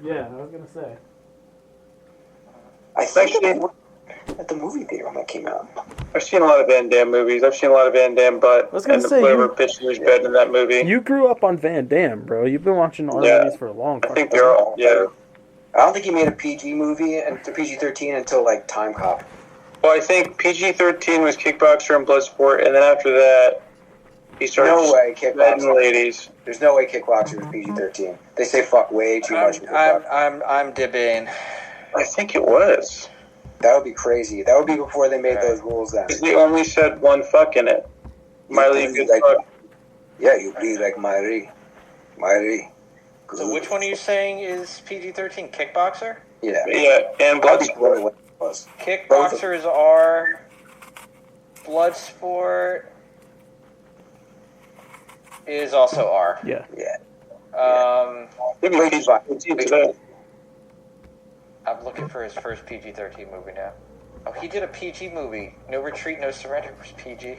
Yeah, I was gonna say. I think Actually, at the movie theater when that came out. I've seen a lot of Van Damme movies. I've seen a lot of Van Damme butt. I was gonna and say, whatever you- bitch was bed in that movie. You grew up on Van Damme, bro. You've been watching all Yeah. these for a long I fucking think time. they're all, yeah. I don't think he made a PG movie and to PG-13 until like Time Cop. Well, I think PG-13 was Kickboxer and Bloodsport, and then after that, he started No way, bedding Kickboxer. ladies. There's no way Kickboxer was PG-13. They say fuck way too much in Kickboxer. I'm debating. I think it was. That would be crazy. That would be before they made those rules then. They only said one fuck in it. Miley, You good bleed fuck. Yeah, you bleed like Miley. Miley. So which one are you saying is PG-13? Kickboxer? Yeah. Yeah, and That'd be Bloodsport. what it was. Kickboxer is R. Bloodsport is also R. Yeah. Yeah. Maybe Wait, PG-13 today. I'm looking for his first PG-13 movie now. Oh, he did a PG movie. No Retreat, No Surrender was PG.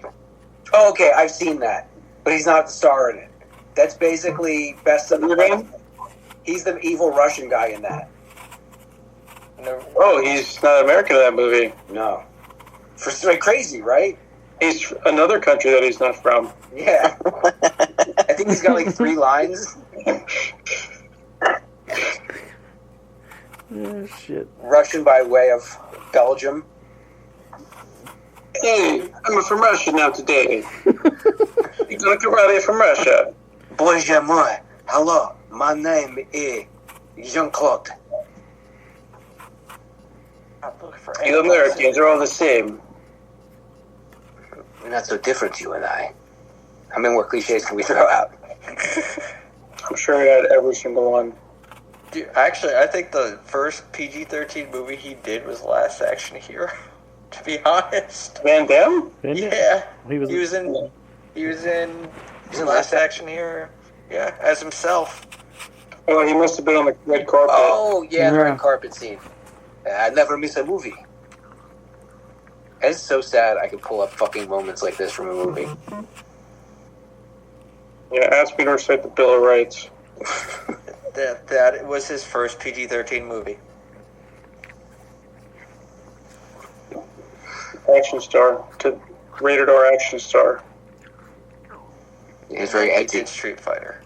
Oh, okay, I've seen that. But he's not the star in it. That's basically best of the best. He's the evil Russian guy in that. No, Oh, he's not American in that movie. No. For straight crazy, right? He's another country that he's not from. Yeah. I think he's got like 3 lines. Oh, shit. Russian by way of Belgium. Hey, I'm from Russia now today. You gonna karate from Russia? Bonjour, moi. Hello, my name is Jean-Claude. I'm looking for You Americans are all the same. We're not so different, you and I. How many more cliches can we throw out? I'm sure he had every single one. Dude, actually, I think the first PG-13 movie he did was Last Action Hero. To be honest. Van Damme? Van Damme. Yeah. He was He was in Last Action Hero. Yeah, as himself. Oh, he must have been on the red carpet. Oh, yeah, the Yeah. red carpet scene. I never miss a movie. It's so sad I can pull up fucking moments like this from a movie. Yeah, ask me to recite the Bill of Rights. That was his first PG-13 movie. Action star to rated R action star. He's very He edgy. did Street Fighter.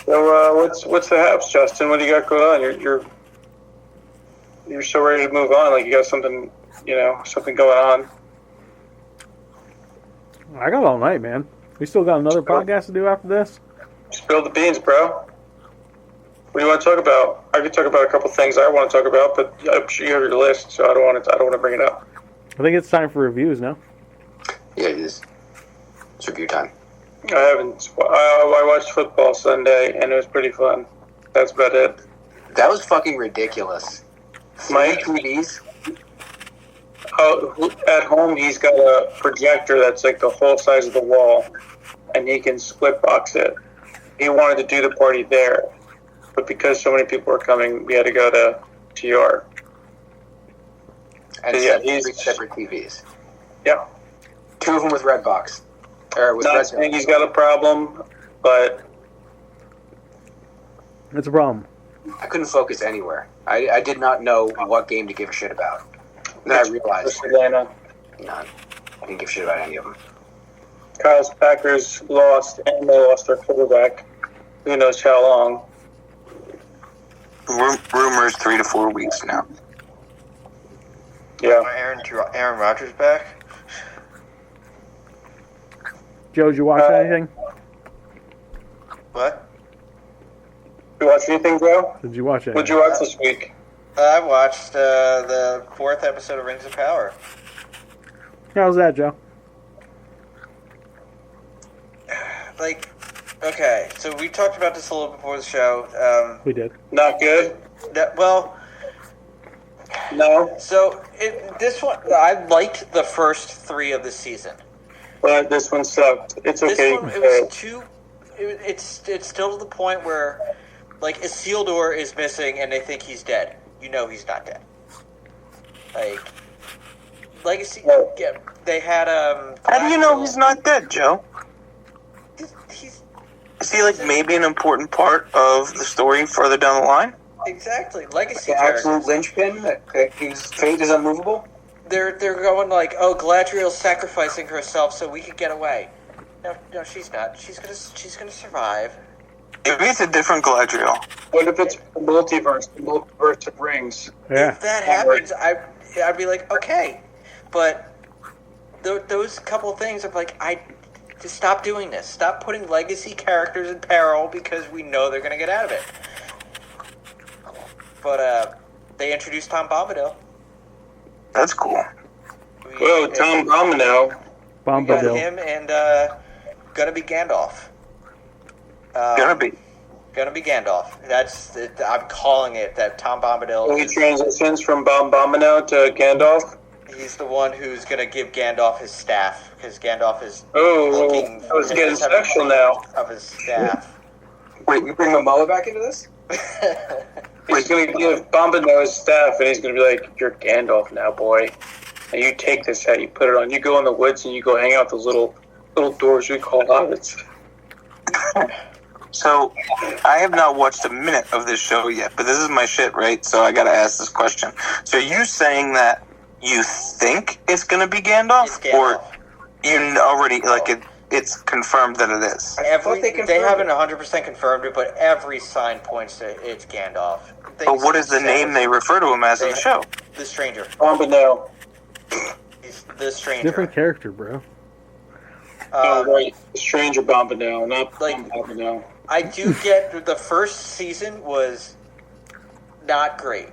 So what's the haps, Justin? What do you got going on? You're so ready to move on. Like you got something, something going on. I got all night, man. We still got another podcast to do after this. Spill the beans, bro. What do you want to talk about? I could talk about a couple things I want to talk about, but I'm sure you have your list, so I don't want to bring it up. I think it's time for reviews now. Yeah, it is. It's review time. I haven't. I watched football Sunday, and it was pretty fun. That's about it. That was fucking ridiculous. My TVs. At home, he's got a projector that's like the whole size of the wall, and he can split box it. He wanted to do the party there, but because so many people were coming, we had to go to TR. And Yeah, three he's- separate TVs. Yeah. 2 of them with Redbox. Or with Not Red saying he's got a problem, but It's a problem. I couldn't focus anywhere. I did not know what game to give a shit about. Then I realized, Atlanta. none. I didn't give a shit about any of them. Kyle's Packers lost, and they lost their quarterback. Who knows how long? Rumors 3 to 4 weeks now. Yeah. Aaron Rodgers back? Joe, did you watch anything? What? You watch anything, bro? Did you watch it? What'd you watch this week? I watched the 4th episode of Rings of Power. How's that, Joe? Like, okay, so we talked about this a little before the show. We did. Not good? Well, No. so this one, I liked the first 3 of the season. But this one sucked. It's okay. This one, it was too. It's still to the point where, like, Isildur is missing, and they think he's dead. You know he's not dead. Like, Legacy. No. Yeah, they had How do you know he's not dead, Joe? He's Is he like maybe an important part of the story further down the line? exactly Legacy The absolute characters. linchpin, that whose fate is unmovable. They're going like, oh, Galadriel's sacrificing herself so we could get away. No, she's not. She's gonna survive. Maybe it's a different Galadriel. What if it's multiverse? The multiverse of rings. Yeah. If that happens, I'd be like, okay, but those couple of things of like, just stop doing this. Stop putting legacy characters in peril because we know they're gonna get out of it. But they introduced Tom Bombadil. That's cool. Whoa, Tom Bombadil. We got Bombadil. him and gonna be Gandalf. Gonna be. Gonna be Gandalf. That's it. I'm calling it that Tom Bombadil. So he transitions from Bombadil to Gandalf. He's the one who's gonna give Gandalf his staff because Gandalf is Oh, looking. I was getting sexual now. Of his staff. Wait, you bring Momoa back into this? He's going to give Bombadil his staff, and he's going to be like, "You're Gandalf now, boy. And you take this hat, you put it on. You go in the woods, and you go hang out those little doors we call hobbits." So, I have not watched a minute of this show yet, but this is my shit, right? So I gotta ask this question. So you saying that you think it's gonna be Gandalf? It's Gandalf. Or you already, like, it's confirmed that it is? They haven't 100% confirmed it, but every sign points to it's Gandalf. But what is the name they refer to him as in the show? The Stranger. Bombadil. He's the Stranger. Different character, bro. Oh, right. Stranger Bombadil, not Like- Bombadil. I do get the first season was not great.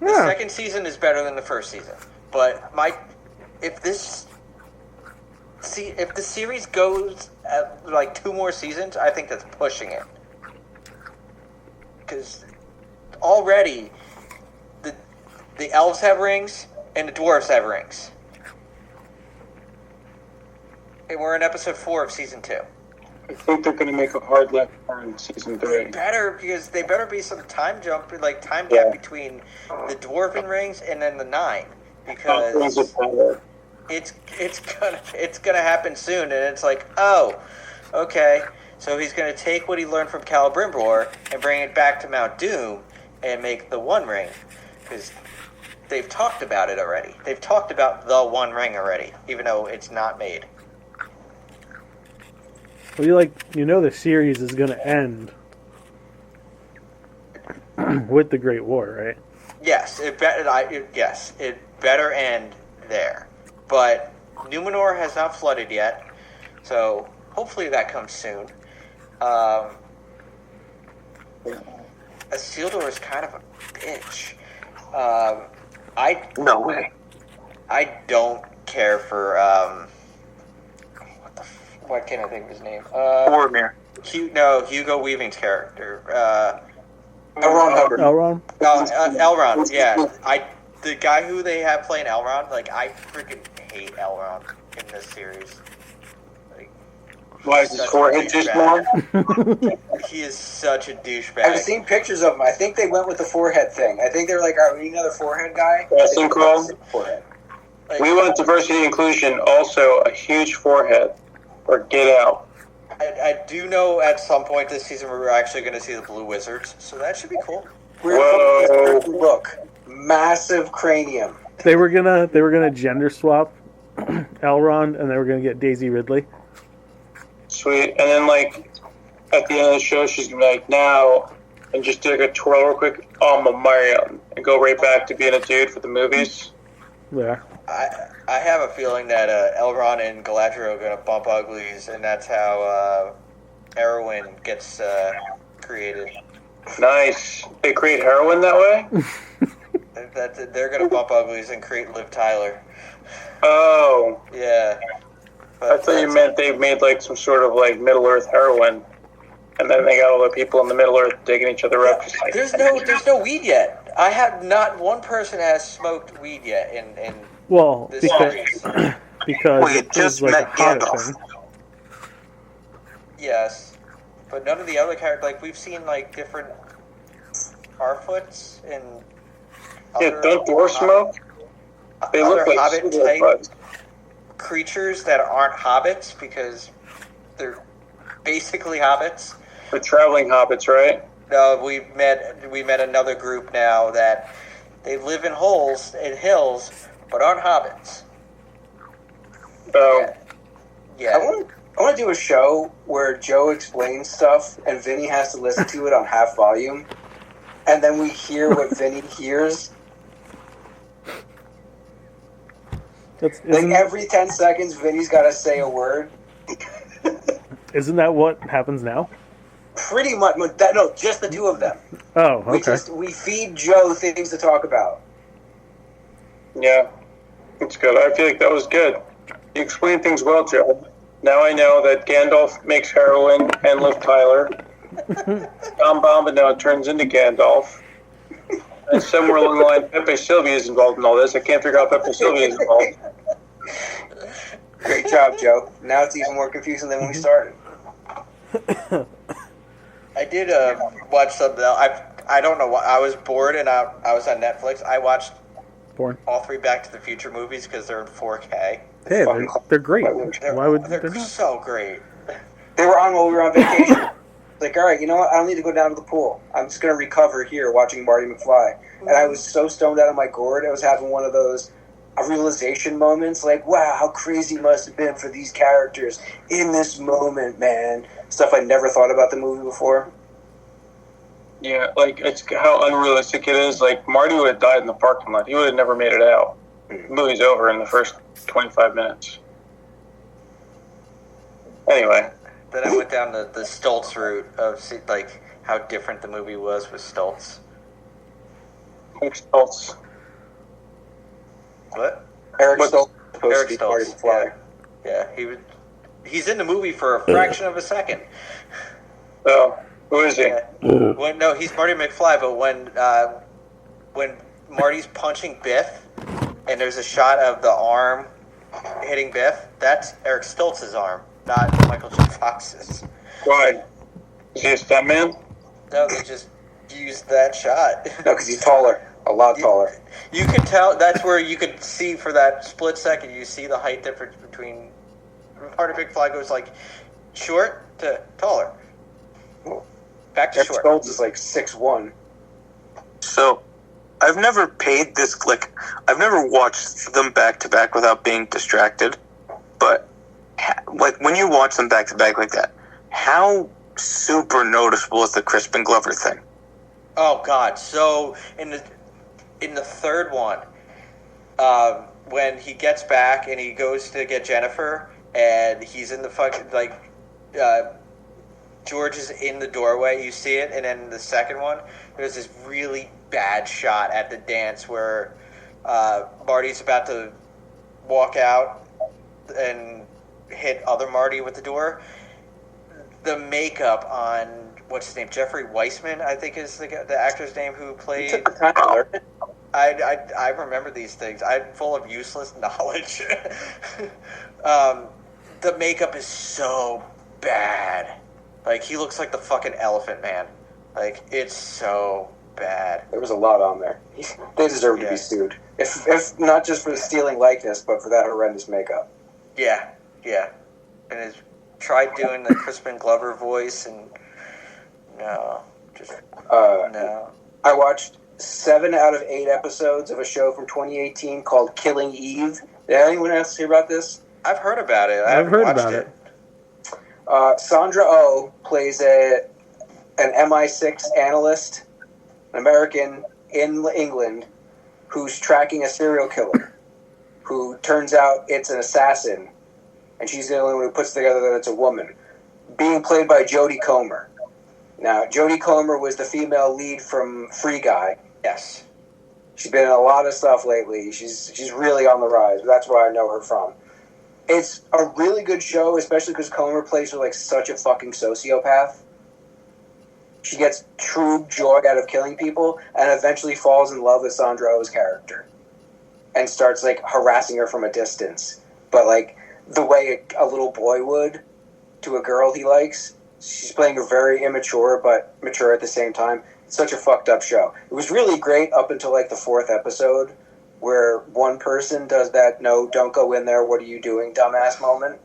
The Yeah. second season is better than the first season. But if the series goes at like 2 more seasons, I think that's pushing it. Because already the elves have rings and the dwarves have rings. And we're in episode 4 of season 2. I think they're going to make a hard left turn in season 3. Because they better be some time jump, like time Yeah. gap between the dwarven rings and then the 9, Rings because of Power. it's gonna happen soon, and it's like, oh, okay, So he's going to take what he learned from Celebrimbor and bring it back to Mount Doom and make the One Ring. Because they've talked about it already. They've talked about the One Ring already, even though it's not made. Well, the series is going to end with the Great War, right? Yes, it better end there. But Numenor has not flooded yet, so hopefully that comes soon. Isildur is kind of a bitch. No way. I don't care for what can I think of his name? Boromir. Hugo Weaving's character. Elrond Hubbard. Elrond? Elrond. Yeah, the guy who they have playing Elrond. I freaking hate Elrond in this series. Why is his forehead just more? He is such a douchebag. I've seen pictures of him. I think they went with the forehead thing. I think they were like, "All right, we need another forehead guy." Casting call. Forehead. We want diversity and inclusion, also a huge forehead, or get out. I do know at some point this season we're actually going to see the Blue Wizards, so that should be cool. Whoa. Look, massive cranium. They were gonna gender swap Elrond, and they were gonna get Daisy Ridley. Sweet. And then, at the end of the show, she's going to be like, now, and just do a twirl real quick, I'm a man, and go right back to being a dude for the movies. Yeah. I have a feeling that Elrond and Galadriel are going to bump uglies, and that's how Arwen gets created. Nice. They create heroin that way? They're going to bump uglies and create Liv Tyler. Oh. Yeah. I thought you meant they made some sort of Middle-earth heroin, and then they got all the people in the Middle-earth digging each other up. There's no weed yet. I have not one person has smoked weed yet in this series. because We it just was met a Hobbit Gandalf. thing. Yes, but none of the other characters. We've seen different Harfoots and Yeah, don't dwarf smoke? They look like Hobbit super type bugs. creatures that aren't hobbits because they're basically hobbits. The traveling hobbits, right? No, we met another group now that they live in holes in hills, but aren't hobbits. Oh, Yeah. I want to do a show where Joe explains stuff and Vinny has to listen to it on half volume, and then we hear what Vinny hears. Every 10 seconds, Vinny's got to say a word. Isn't that what happens now? Pretty much. No, just the two of them. Oh, okay. We feed Joe things to talk about. yeah. That's good. I feel like that was good. You explained things well, Joe. Now I know that Gandalf makes heroin and Liv Tyler. Tom Bombadil turns into Gandalf. And somewhere along the line, Pepe Sylvia is involved in all this. I can't figure out Pepe Sylvia is involved. Great job, Joe. Now it's even more confusing than when we started. I did watch something else. I don't know what. I was bored and I was on Netflix. I watched Born. all three Back to the Future movies because they're in 4K. Hey, they're great. Why would they're they not? so great? They were on while we were on vacation. Like, all right, you know what? I don't need to go down to the pool. I'm just going to recover here watching Marty McFly. And I was so stoned out of my gourd, I was having one of those realization moments. Like, wow, how crazy it must have been for these characters in this moment, man. Stuff I never thought about the movie before. Yeah, it's how unrealistic it is. Marty would have died in the parking lot. He would have never made it out. The movie's over in the first 25 minutes. Anyway. Then I went down the Stoltz route of how different the movie was with Stoltz. Thanks, Stoltz. What? Eric What's- Stoltz was supposed Eric to be Marty Stoltz. McFly. Yeah, he's in the movie for a fraction of a second. Oh, who is he? No, he's Marty McFly, but when Marty's punching Biff, and there's a shot of the arm hitting Biff, that's Eric Stoltz's arm, not Michael J. Fox's. Why? Is he a stuntman? No, they just used that shot. No, because he's taller. A lot taller. You could tell, that's where you could see for that split second, you see the height difference between Marty McFly goes short to taller. Back to Jeff short. Schultz is like 6'1". So, I've never paid this, like, I've never watched them back to back without being distracted. But, like, when you watch them back to back like that, how super noticeable is the Crispin Glover thing? Oh God! So in the third one, when he gets back and he goes to get Jennifer, and he's in the fucking George is in the doorway. You see it, and then in the second one, there's this really bad shot at the dance where Marty's about to walk out and hit other Marty with the door. The makeup on what's his name, Jeffrey Weissman, I think is the actor's name who played. You took the time to learn it. I remember these things. I'm full of useless knowledge. The makeup is so bad. Like, he looks like the fucking Elephant Man. Like, it's so bad. There was a lot on there. They deserve to be sued. If not just for the stealing likeness, but for that horrendous makeup. Yeah. And tried doing the Crispin Glover voice, and no. I watched 7 out of 8 episodes of a show from 2018 called Killing Eve. Did anyone else hear about this? I've heard about it. I've heard about it. Sandra Oh plays an MI6 analyst, an American in England, who's tracking a serial killer, who turns out it's an assassin, and she's the only one who puts together that it's a woman, being played by Jodie Comer. Now, Jodie Comer was the female lead from Free Guy. Yes. She's been in a lot of stuff lately. She's really on the rise. That's where I know her from. It's a really good show, especially because Comer plays her like such a fucking sociopath. She gets true joy out of killing people and eventually falls in love with Sandra Oh's character and starts like harassing her from a distance. But like the way a little boy would to a girl he likes. She's playing her very immature but mature at the same time. It's such a fucked up show. It was really great up until like the 4th episode, where one person does that "no, don't go in there, what are you doing" dumbass moment.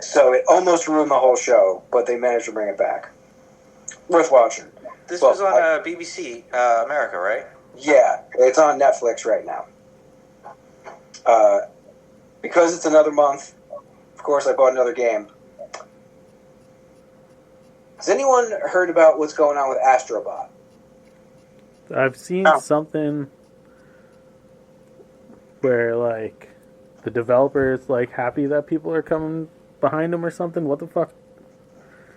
So it almost ruined the whole show, but they managed to bring it back. Worth watching. This was on BBC America, right? Yeah, it's on Netflix right now. Because it's another month, of course I bought another game. Has anyone heard about what's going on with Astrobot? I've seen something where, like, the developer is, like, happy that people are coming behind him or something. What the fuck?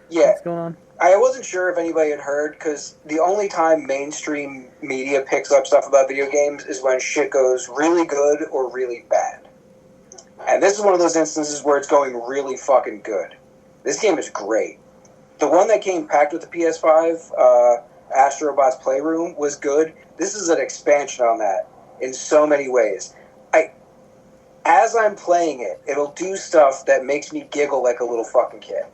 Yeah. What's going on? I wasn't sure if anybody had heard, because the only time mainstream media picks up stuff about video games is when shit goes really good or really bad. And this is one of those instances where it's going really fucking good. This game is great. The one that came packed with the PS5, Astrobot's Playroom, was good. This is an expansion on that in so many ways. As I'm playing it, it'll do stuff that makes me giggle like a little fucking kid.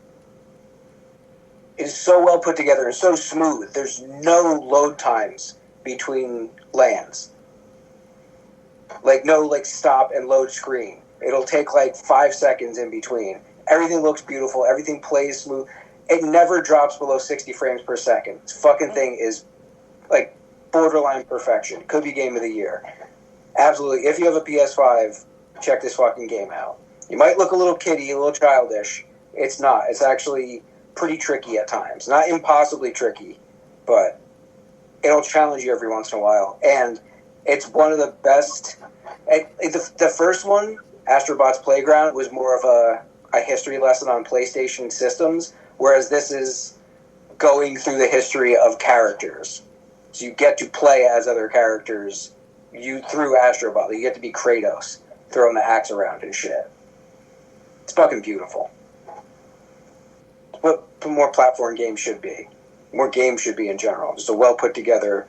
It is so well put together and so smooth. There's no load times between lands. Like, no, like, stop and load screen. It'll take, like, 5 seconds in between. Everything looks beautiful. Everything plays smooth. It never drops below 60 frames per second. This fucking thing is, like, borderline perfection. Could be game of the year. Absolutely. If you have a PS5, check this fucking game out. You might look a little kiddie, a little childish. It's not. It's actually pretty tricky at times. Not impossibly tricky, but it'll challenge you every once in a while. And it's one of the best. The first one, Astrobot's Playground, was more of a history lesson on PlayStation systems, whereas this is going through the history of characters. So you get to play as other characters through Astrobot. You get to be Kratos, throwing the axe around and shit. It's fucking beautiful. What more platform games should be. More games should be in general. Just a well put together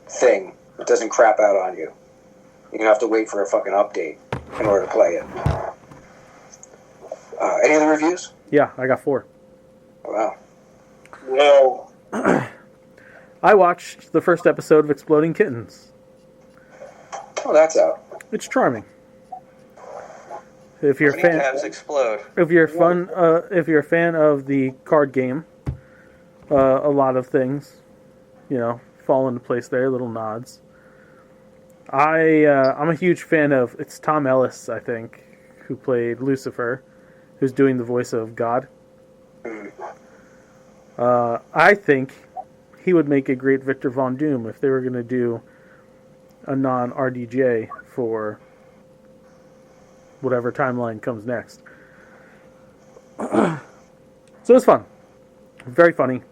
thing that doesn't crap out on you. You're gonna have to wait for a fucking update in order to play it. Any other reviews? Yeah, I got 4. Wow. Well, I watched the first episode of Exploding Kittens. Oh, that's out. It's charming. If you're a fan, Tabs explode. if you're a fan of the card game, a lot of things, fall into place there. Little nods. I'm a huge fan of. It's Tom Ellis, I think, who played Lucifer, who's doing the voice of God. I think he would make a great Victor Von Doom if they were going to do a non-RDJ for whatever timeline comes next. So it's fun. Very funny.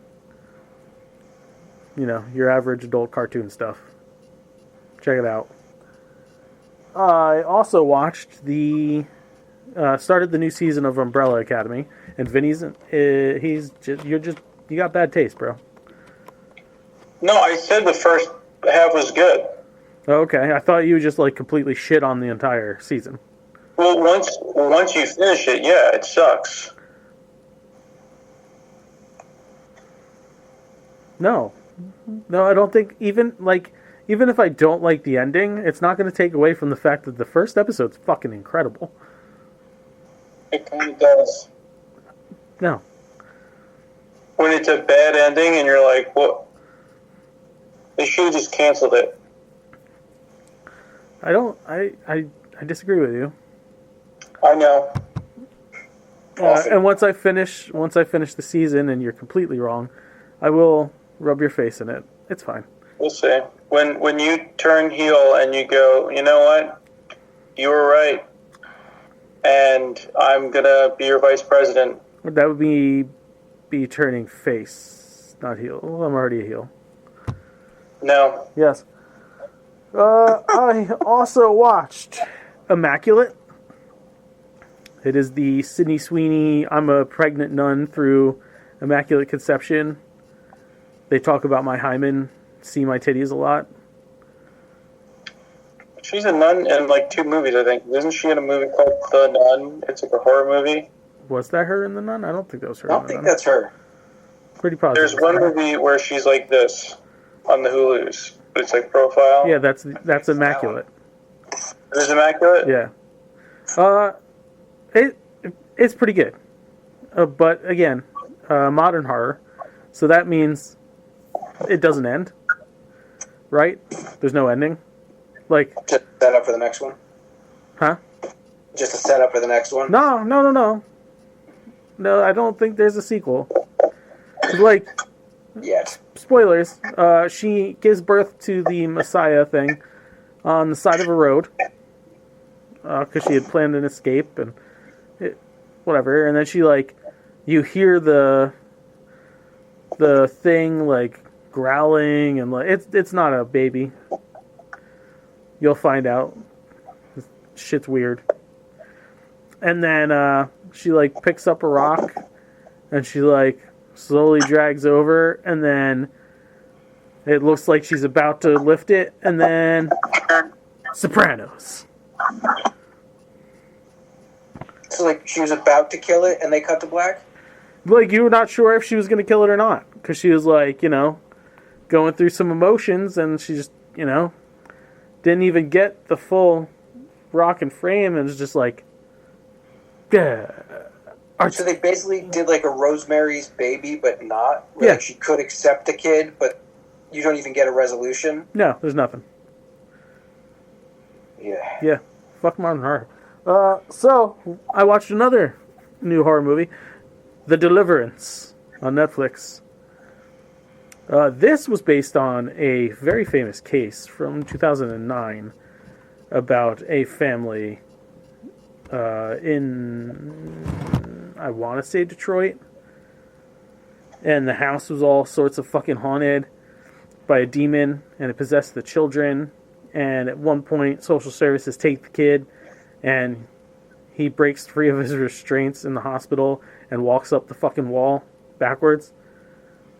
Your average adult cartoon stuff. Check it out. I also watched started the new season of Umbrella Academy, and Vinny's you got bad taste, bro. No, I said the first half was good. Okay, I thought you just completely shit on the entire season. Well, once you finish it, yeah, it sucks. No, I don't think even if I don't like the ending, it's not going to take away from the fact that the first episode's fucking incredible. It kind of does. No. When it's a bad ending and you're like, what? They should have just canceled it. I disagree with you. I know. And once I finish the season and you're completely wrong, I will rub your face in it. It's fine. We'll see. When you turn heel and you go, you know what? You were right. And I'm going to be your vice president. That would be turning face, not heel. Well, I'm already a heel. No. Yes. I also watched Immaculate. It is the Sydney Sweeney, I'm a pregnant nun through Immaculate Conception. They talk about my hymen, see my titties a lot. She's a nun in 2 movies, I think. Isn't she in a movie called The Nun? It's a horror movie. Was that her in The Nun? I don't think that was her. I don't think that's her. Pretty positive. There's one movie where she's like this on the Hulus. It's profile. Yeah, that's Immaculate. It is Immaculate? Yeah. It's pretty good. But again, modern horror. So that means it doesn't end. Right? There's no ending. Just set up for the next one? Huh? Just a setup for the next one? No. No, I don't think there's a sequel. Yet. Spoilers. She gives birth to the Messiah thing on the side of a road. Because she had planned an escape and whatever. And then she you hear the thing growling and it's not a baby. You'll find out. This shit's weird. And then she picks up a rock and she slowly drags over, and then it looks like she's about to lift it, and then Sopranos. So she was about to kill it and they cut to black? You were not sure if she was going to kill it or not, because she was going through some emotions, and she just didn't even get the full rock and frame, and was just So they basically did a Rosemary's Baby, but not? Yeah. She could accept the kid, but you don't even get a resolution? No, there's nothing. Yeah. Yeah. Fuck modern horror. So, I watched another new horror movie, The Deliverance, on Netflix. This was based on a very famous case from 2009 about a family in, I want to say, Detroit. And the house was all sorts of fucking haunted by a demon, and it possessed the children. And at one point, social services take the kid, and he breaks free of his restraints in the hospital and walks up the fucking wall backwards.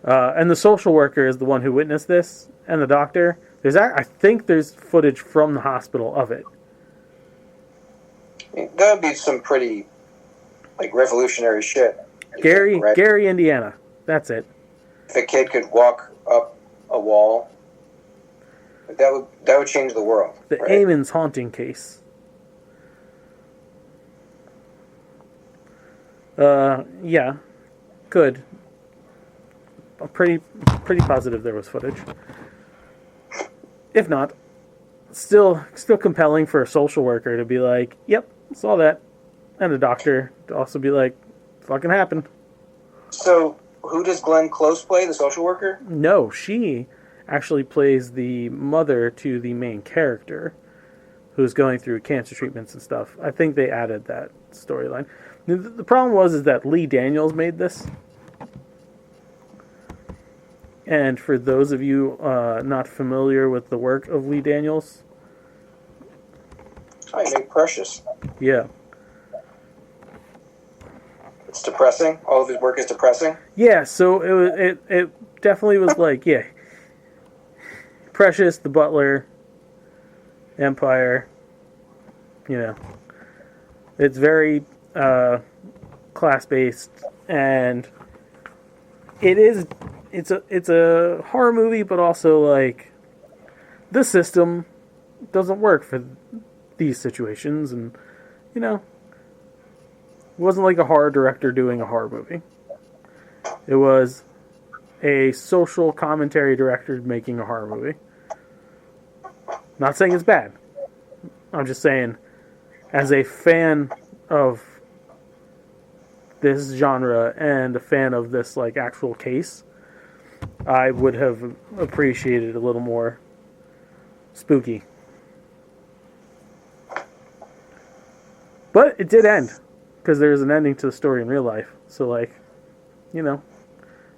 And the social worker is the one who witnessed this, and the doctor. I think there's footage from the hospital of it. That would be some pretty, revolutionary shit. Gary, Right? Gary, Indiana. That's it. If a kid could walk up a wall, that would change the world. The right? Amon's haunting case. Yeah, good. I'm pretty positive there was footage. If not, still compelling for a social worker to be like, "Yep, saw that," and a doctor to also be like, "Fucking happened." So, who does Glenn Close play, the social worker? No, she actually plays the mother to the main character, who's going through cancer treatments and stuff. I think they added that storyline. The problem is that Lee Daniels made this. And for those of you not familiar with the work of Lee Daniels, I made Precious. yeah. It's depressing. All of his work is depressing. Yeah, so it definitely was like, yeah. Precious, The Butler, Empire, it's very class-based, and it's a horror movie, but also like the system doesn't work for these situations, and it wasn't like a horror director doing a horror movie. It was a social commentary director making a horror movie. Not saying it's bad. I'm just saying, as a fan of this genre and a fan of this like actual case, I would have appreciated a little more spooky. But it did end, because there's an ending to the story in real life. So like,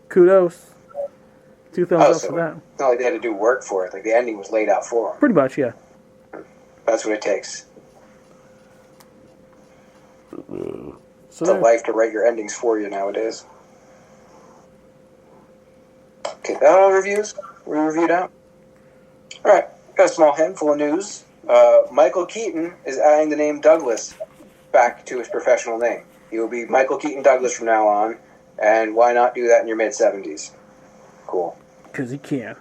kudos. 2 thumbs up for that. It's not like they had to do work for it. Like the ending was laid out for them. Pretty much, yeah. That's what it takes. So It's a life to write your endings for you nowadays. Okay, that all reviews? We reviewed out? Alright, got a small handful of news. Michael Keaton is adding the name Douglas back to his professional name. He will be Michael Keaton Douglas from now on, and why not do that in your mid-70s? Cool. Because he can.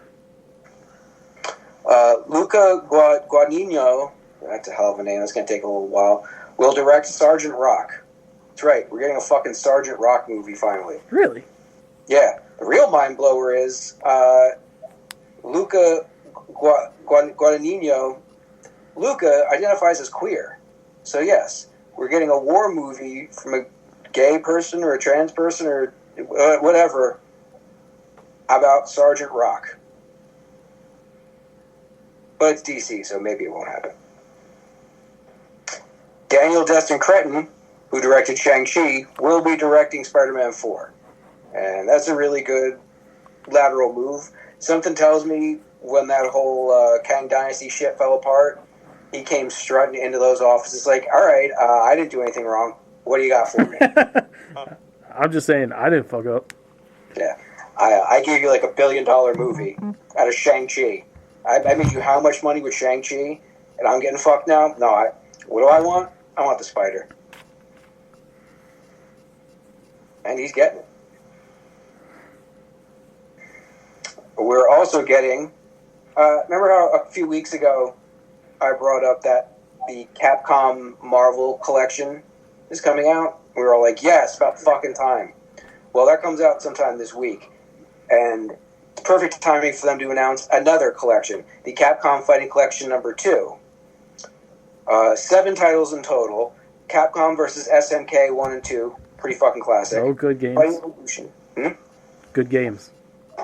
Luca Guadagnino, that's a hell of a name, that's going to take a little while, will direct Sergeant Rock. That's right, we're getting a fucking Sergeant Rock movie finally. Really? Yeah. The real mind blower is Luca Guadagnino. Luca identifies as queer. So yes, we're getting a war movie from a gay person or a trans person or whatever about Sergeant Rock. But it's DC, so maybe it won't happen. Daniel Destin Cretton, who directed Shang-Chi, will be directing Spider-Man 4. And that's a really good lateral move. Something tells me when that whole Kang Dynasty shit fell apart, he came strutting into those offices like, all right, I didn't do anything wrong. What do you got for me? I'm just saying, I didn't fuck up. Yeah. I gave you like $1 billion movie out of Shang-Chi. I made you how much money with Shang-Chi, and I'm getting fucked now? No, what do I want? I want the spider. And he's getting it. We're also getting... remember how a few weeks ago I brought up that the Capcom Marvel collection is coming out? We were all like, yes, about fucking time. Well, that comes out sometime this week. And it's perfect timing for them to announce another collection, the Capcom Fighting Collection number 2. 7 titles in total. Capcom versus SNK 1 and 2. Pretty fucking classic. Oh, good games. Fighting Evolution. Good games.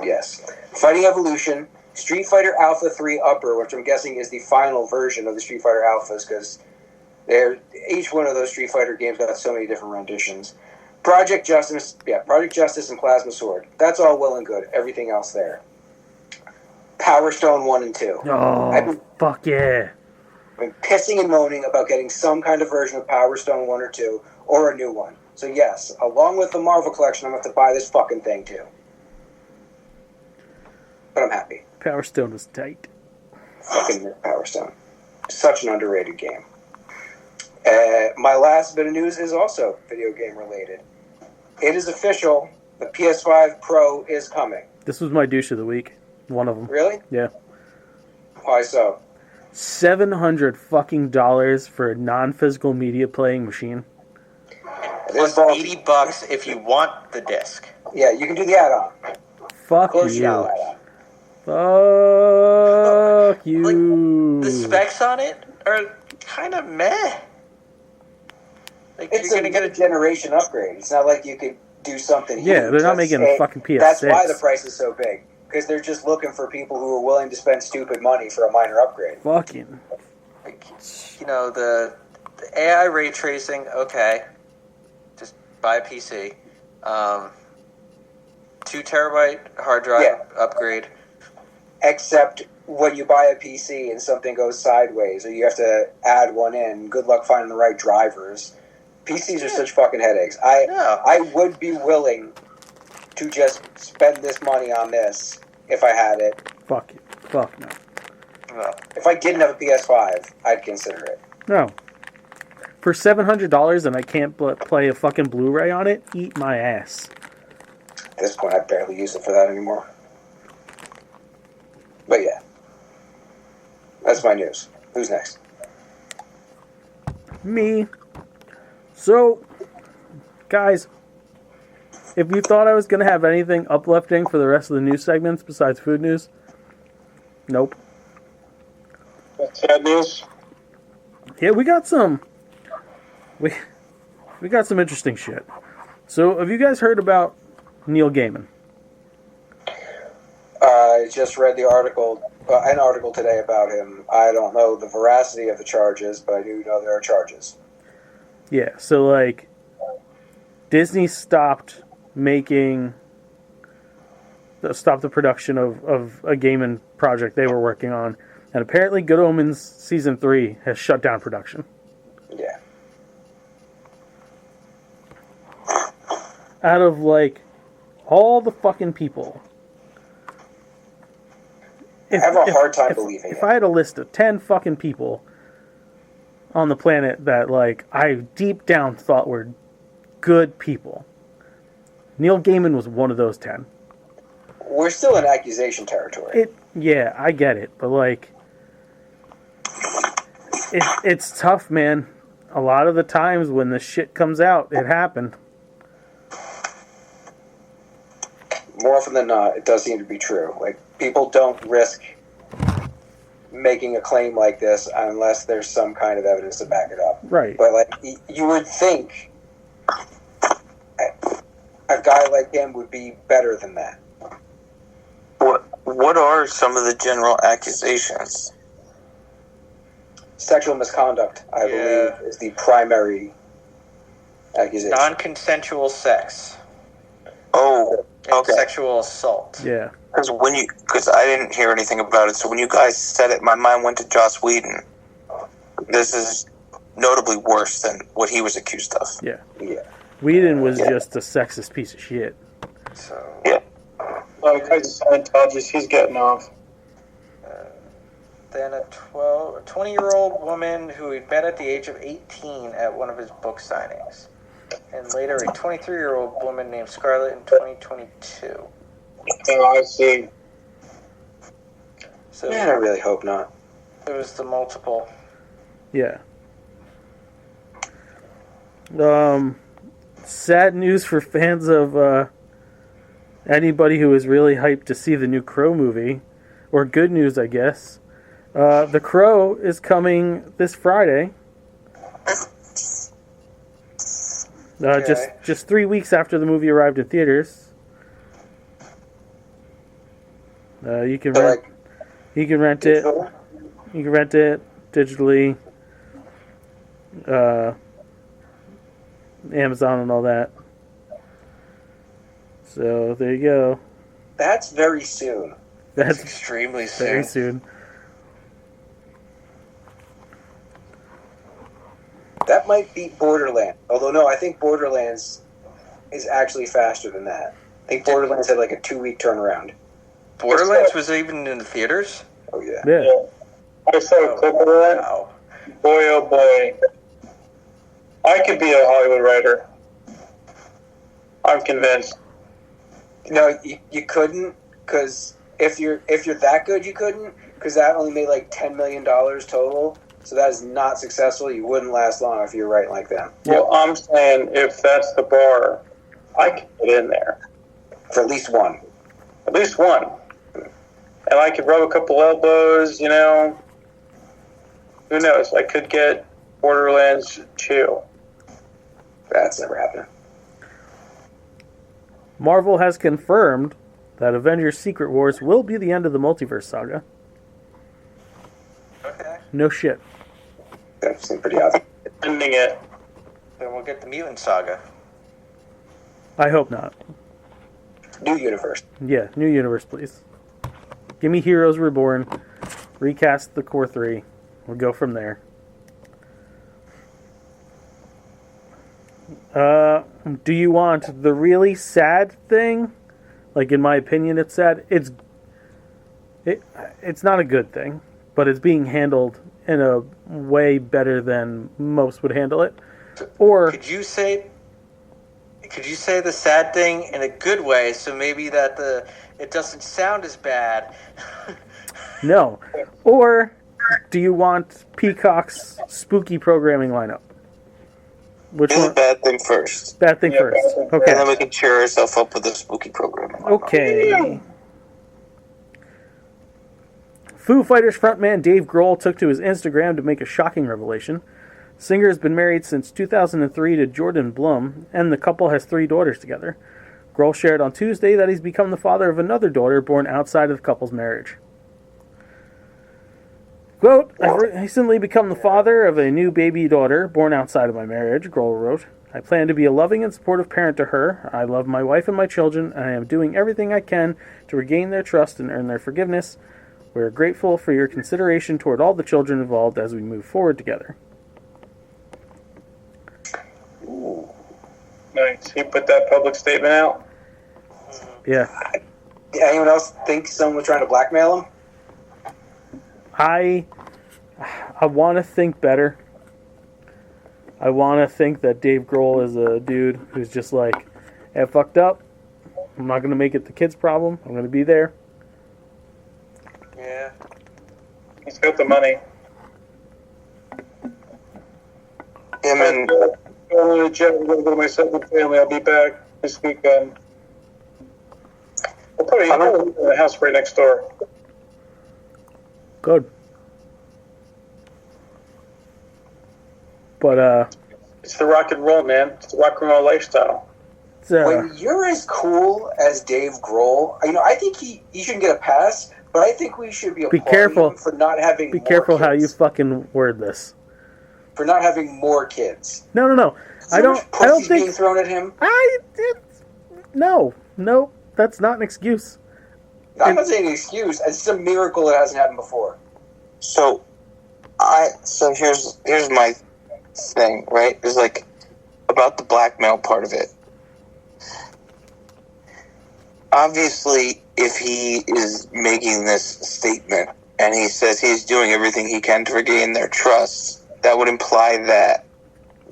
Yes. Fighting Evolution. Street Fighter Alpha 3 Upper, which I'm guessing is the final version of the Street Fighter Alphas, because each one of those Street Fighter games got so many different renditions. Project Justice and Plasma Sword. That's all well and good. Everything else there. Power Stone 1 and 2. Oh, fuck yeah. I've been pissing and moaning about getting some kind of version of Power Stone 1 or 2, or a new one. So yes, along with the Marvel collection, I'm going to have to buy this fucking thing too. But I'm happy. Power Stone was tight. Fucking Power Stone. Such an underrated game. My last bit of news is also video game related. It is official. The PS5 Pro is coming. This was my douche of the week. One of them. Really? Yeah. Why so? $700 fucking for a non-physical media playing machine. plus There's $80 if you want the disc. Yeah, you can do the add-on. Fuck Close you. your add-on. Fuck you. The specs on it are kind of meh. Like It's you're a gonna get a generation upgrade. It's not like you could do something. Yeah, huge. they're not That's making a fucking PS6. That's why the price is so big. Because they're just looking for people who are willing to spend stupid money for a minor upgrade. Fucking. like, the AI ray tracing. Okay, just buy a PC. 2 terabyte hard drive upgrade. Except when you buy a PC and something goes sideways, or you have to add one in. Good luck finding the right drivers. PCs are such fucking headaches. I would be willing to just spend this money on this if I had it. Fuck it. Fuck no. No. If I didn't have a PS5, I'd consider it. No. For $700 and I can't play a fucking Blu-ray on it, eat my ass. At this point, I barely use it for that anymore. But yeah. That's my news. Who's next? Me. So, guys, if you thought I was going to have anything uplifting for the rest of the news segments besides food news, nope. That's sad news. Yeah, we got some. We got some interesting shit. So, have you guys heard about Neil Gaiman? I just read the article, an article today about him. I don't know the veracity of the charges, but I do know there are charges. Yeah, so like Disney stopped the production of a Gaiman project they were working on, and apparently Good Omens season 3 has shut down production. Yeah. Out of like all the fucking people, I have a hard time believing it. If I had a list of 10 fucking people on the planet that like I deep down thought were good people, Neil Gaiman was one of those 10. We're still in accusation territory. Yeah, I get it, but like it's tough, man. A lot of the times when the shit comes out, it happened. More often than not, it does seem to be true. Like, people don't risk making a claim like this unless there's some kind of evidence to back it up. Right. But, like, you would think a guy like him would be better than that. What are some of the general accusations? Sexual misconduct, I believe, is the primary accusation. Non-consensual sex. Oh, And okay. sexual assault. Yeah. Because I didn't hear anything about it, so when you guys said it, my mind went to Joss Whedon. This is notably worse than what he was accused of. Yeah. Yeah. Whedon was just a sexist piece of shit. So, Yeah. Like I Scientologist, he's getting off. then a 20-year-old woman who he met at the age of 18 at one of his book signings. And later a 23-year-old woman named Scarlett in 2022. Oh, I see. So Man, I really hope not. it was the multiple. Yeah. Sad news for fans of anybody who is really hyped to see the new Crow movie, or good news, I guess. The Crow is coming this Friday. Just 3 weeks after the movie arrived in theaters. You can rent it. You can rent it digitally. Amazon and all that. So there you go. That's very soon. That's Extremely soon. very soon. That might beat Borderlands. Although, no, I think Borderlands is actually faster than that. I think Borderlands had like a 2-week turnaround. Borderlands was even in the theaters? Oh, yeah. Yeah. I saw a clip of that. Wow. Boy, oh boy. I could be a Hollywood writer. I'm convinced. No, you couldn't, because if you're that good, you couldn't, because that only made like $10 million total. So that is not successful. You wouldn't last long if you're writing like them. Well, I'm saying if that's the bar, I can get in there. For at least one. At least one. And I could rub a couple elbows, you know. Who knows? I could get Borderlands 2. That's never happened. Marvel has confirmed that Avengers Secret Wars will be the end of the multiverse saga. Okay. No shit. That seemed pretty obvious. Ending it. Then we'll get the Mutant Saga. I hope not. New universe. Yeah, new universe, please. Give me Heroes Reborn. Recast the core 3. We'll go from there. Do you want the really sad thing? Like, in my opinion, it's sad. It's not a good thing, but it's being handled in a way better than most would handle it. Or Could you say the sad thing in a good way, so maybe that it doesn't sound as bad? no. Or do you want Peacock's spooky programming lineup? Which Do the one? bad thing first. Bad thing first. And then Okay. we can cheer ourselves up with the spooky program. Okay. Foo Fighters frontman Dave Grohl took to his Instagram to make a shocking revelation. Singer has been married since 2003 to Jordan Blum, and the couple has 3 daughters together. Grohl shared on Tuesday that he's become the father of another daughter born outside of the couple's marriage. Quote, I've recently become the father of a new baby daughter born outside of my marriage, Grohl wrote. I plan to be a loving and supportive parent to her. I love my wife and my children, and I am doing everything I can to regain their trust and earn their forgiveness. We are grateful for your consideration toward all the children involved as we move forward together. Nice. He put that public statement out. Yeah. Anyone else think someone was trying to blackmail him? I want to think better. I want to think that Dave Grohl is a dude who's just like, hey, I fucked up. I'm not going to make it the kid's problem. I'm going to be there. Yeah. He's got the money. Him and Going to the gym. I'm going to go to my second family. I'll be back this weekend. I'll put it in the house right next door. Good. But, It's the rock and roll, man. It's the rock and roll lifestyle. it's, When you're as cool as Dave Grohl, I think he shouldn't get a pass, but I think we should be applauding careful. him for not having be more careful how you kids. fucking word this. For not having more kids. No. I don't Pussy's think... being thrown at him. No, that's not an excuse. I'm not saying an excuse. It's a miracle it hasn't happened before. so here's my thing, right? It's like about the blackmail part of it. Obviously, if he is making this statement and he says he's doing everything he can to regain their trust, that would imply that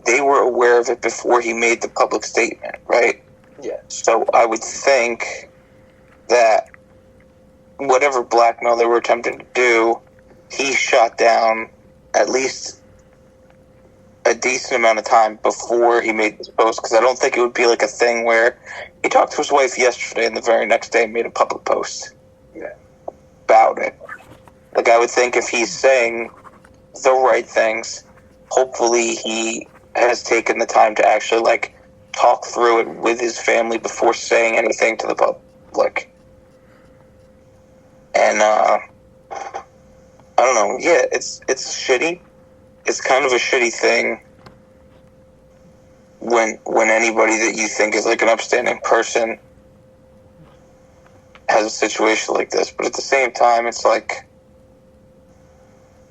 they were aware of it before he made the public statement, right? Yeah. So I would think that whatever blackmail they were attempting to do, he shot down at least a decent amount of time before he made this post, because I don't think it would be like a thing where he talked to his wife yesterday and the very next day made a public post about it. Like, I would think if he's saying the right things, hopefully he has taken the time to actually, like, talk through it with his family before saying anything to the public. And, I don't know, yeah, it's shitty. It's kind of a shitty thing when anybody that you think is like an upstanding person has a situation like this. But at the same time, it's like,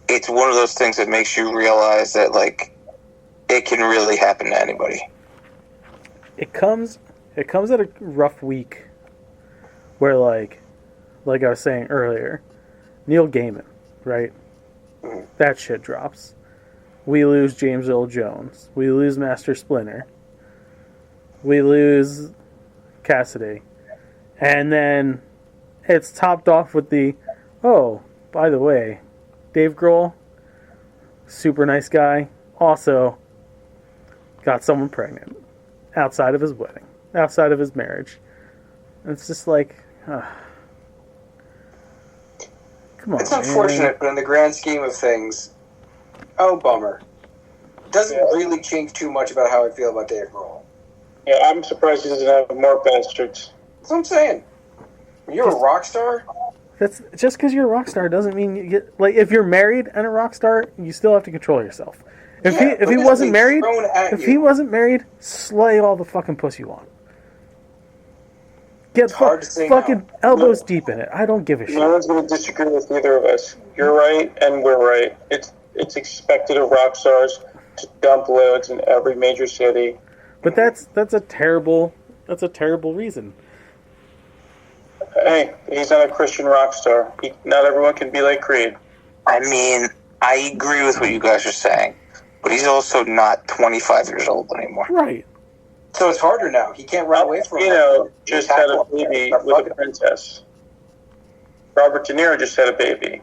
it's one of those things that makes you realize that, like, it can really happen to anybody. It comes at a rough week where, like I was saying earlier, Neil Gaiman, right? That shit drops. We lose James Earl Jones. We lose Master Splinter. We lose Cassidy. And then it's topped off with the, oh, by the way, Dave Grohl super nice guy, also got someone pregnant outside of his wedding, outside of his marriage. And it's just like, come on, It's unfortunate, but in the grand scheme of things, oh, bummer. Doesn't really change too much about how I feel about Dave Grohl. Yeah, I'm surprised he doesn't have more bastards. That's what I'm saying. When you're a rock star, That's just because you're a rock star doesn't mean you get like if you're married and a rock star, you still have to control yourself. If Yeah, he but this wasn't is married, thrown at if you. he wasn't married, slay all the fucking pussy you want. Get hard to say fucking no. elbows deep in it. I don't give a shit. No one's going to disagree with either of us. You're right, and we're right. It's expected of rock stars to dump loads in every major city. But that's a terrible reason. Hey, he's not a Christian rock star. Not everyone can be like Creed. I mean, I agree with what you guys are saying, but he's also not 25 years old anymore. Right. so it's harder now. He can't run away from You it. know, just had a Tackle him. baby Start with a fucking- princess. Robert De Niro just had a baby.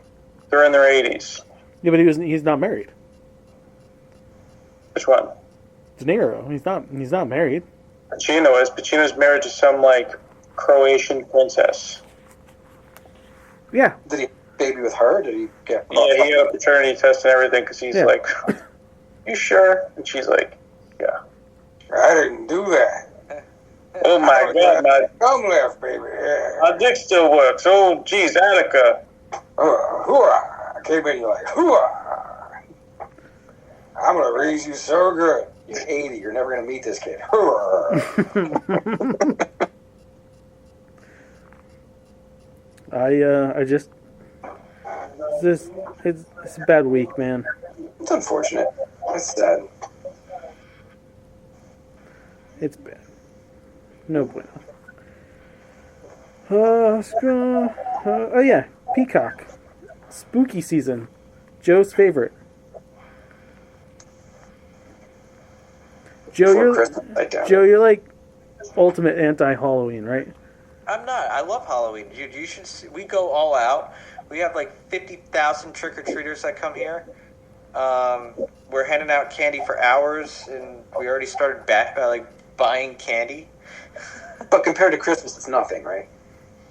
They're in their 80s. Yeah, but he's not married. Which one? De Niro. He's not married. Pacino is. Pacino's married to some, like, Croatian princess. Yeah. Did he baby with her? Did he get? Yeah, he had a paternity test and everything because he's Yeah. like, you sure? And she's like, yeah. I didn't do that. Oh my God, my Come left, baby. Yeah. My dick still works. Oh, geez, Attica. Hooah! I came in, you're like, hooah! I'm gonna raise you so good. You're 80, you're never gonna meet this kid. Hooah! I just it's a bad week, man. It's unfortunate. That's sad. It's bad. No bueno. Oh yeah, Peacock. Spooky season. Joe's favorite. Joe, Before you're Christmas, I doubt Joe, it. you're like ultimate anti-Halloween, right? I'm not. I love Halloween. You should see, we go all out. We have like 50,000 trick-or-treaters that come here. We're handing out candy for hours, and we already started buying candy. But compared to Christmas, it's nothing, right?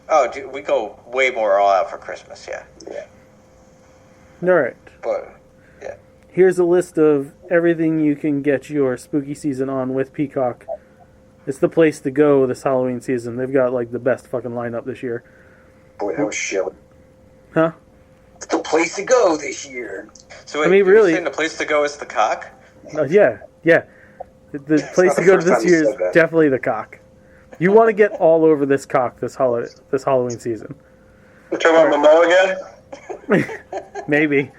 Oh, dude, we go way more all out for Christmas, yeah. Yeah. All right. But Here's a list of everything you can get your spooky season on with Peacock. It's the place to go this Halloween season. They've got like the best fucking lineup this year. Boy, that was shilly. Huh? It's the place to go this year. so wait, I mean, you're really- saying the place to go is the cock? Yeah. The place not to the go to first this time you year is said that. definitely the cock. You want to get all over this cock this Halloween season. You talking about Momo again? Maybe.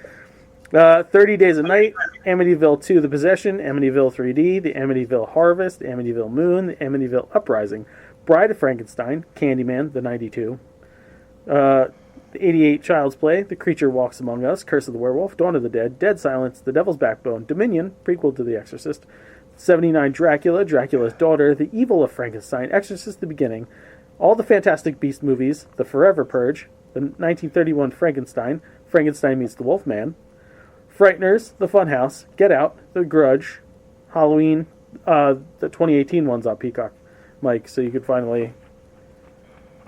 30 Days a Night, Amityville 2 The Possession, Amityville 3D, The Amityville Harvest, The Amityville Moon, The Amityville Uprising, Bride of Frankenstein, Candyman, the 92, the 88 Child's Play, The Creature Walks Among Us, Curse of the Werewolf, Dawn of the Dead, Dead Silence, The Devil's Backbone, Dominion, prequel to The Exorcist, 79 Dracula, Dracula's Daughter, The Evil of Frankenstein, Exorcist the Beginning, all the Fantastic Beast movies, The Forever Purge, the 1931 Frankenstein, Frankenstein Meets the Wolfman, Frighteners, The Funhouse, Get Out, The Grudge, Halloween, the 2018 one's on Peacock, Mike, so you could finally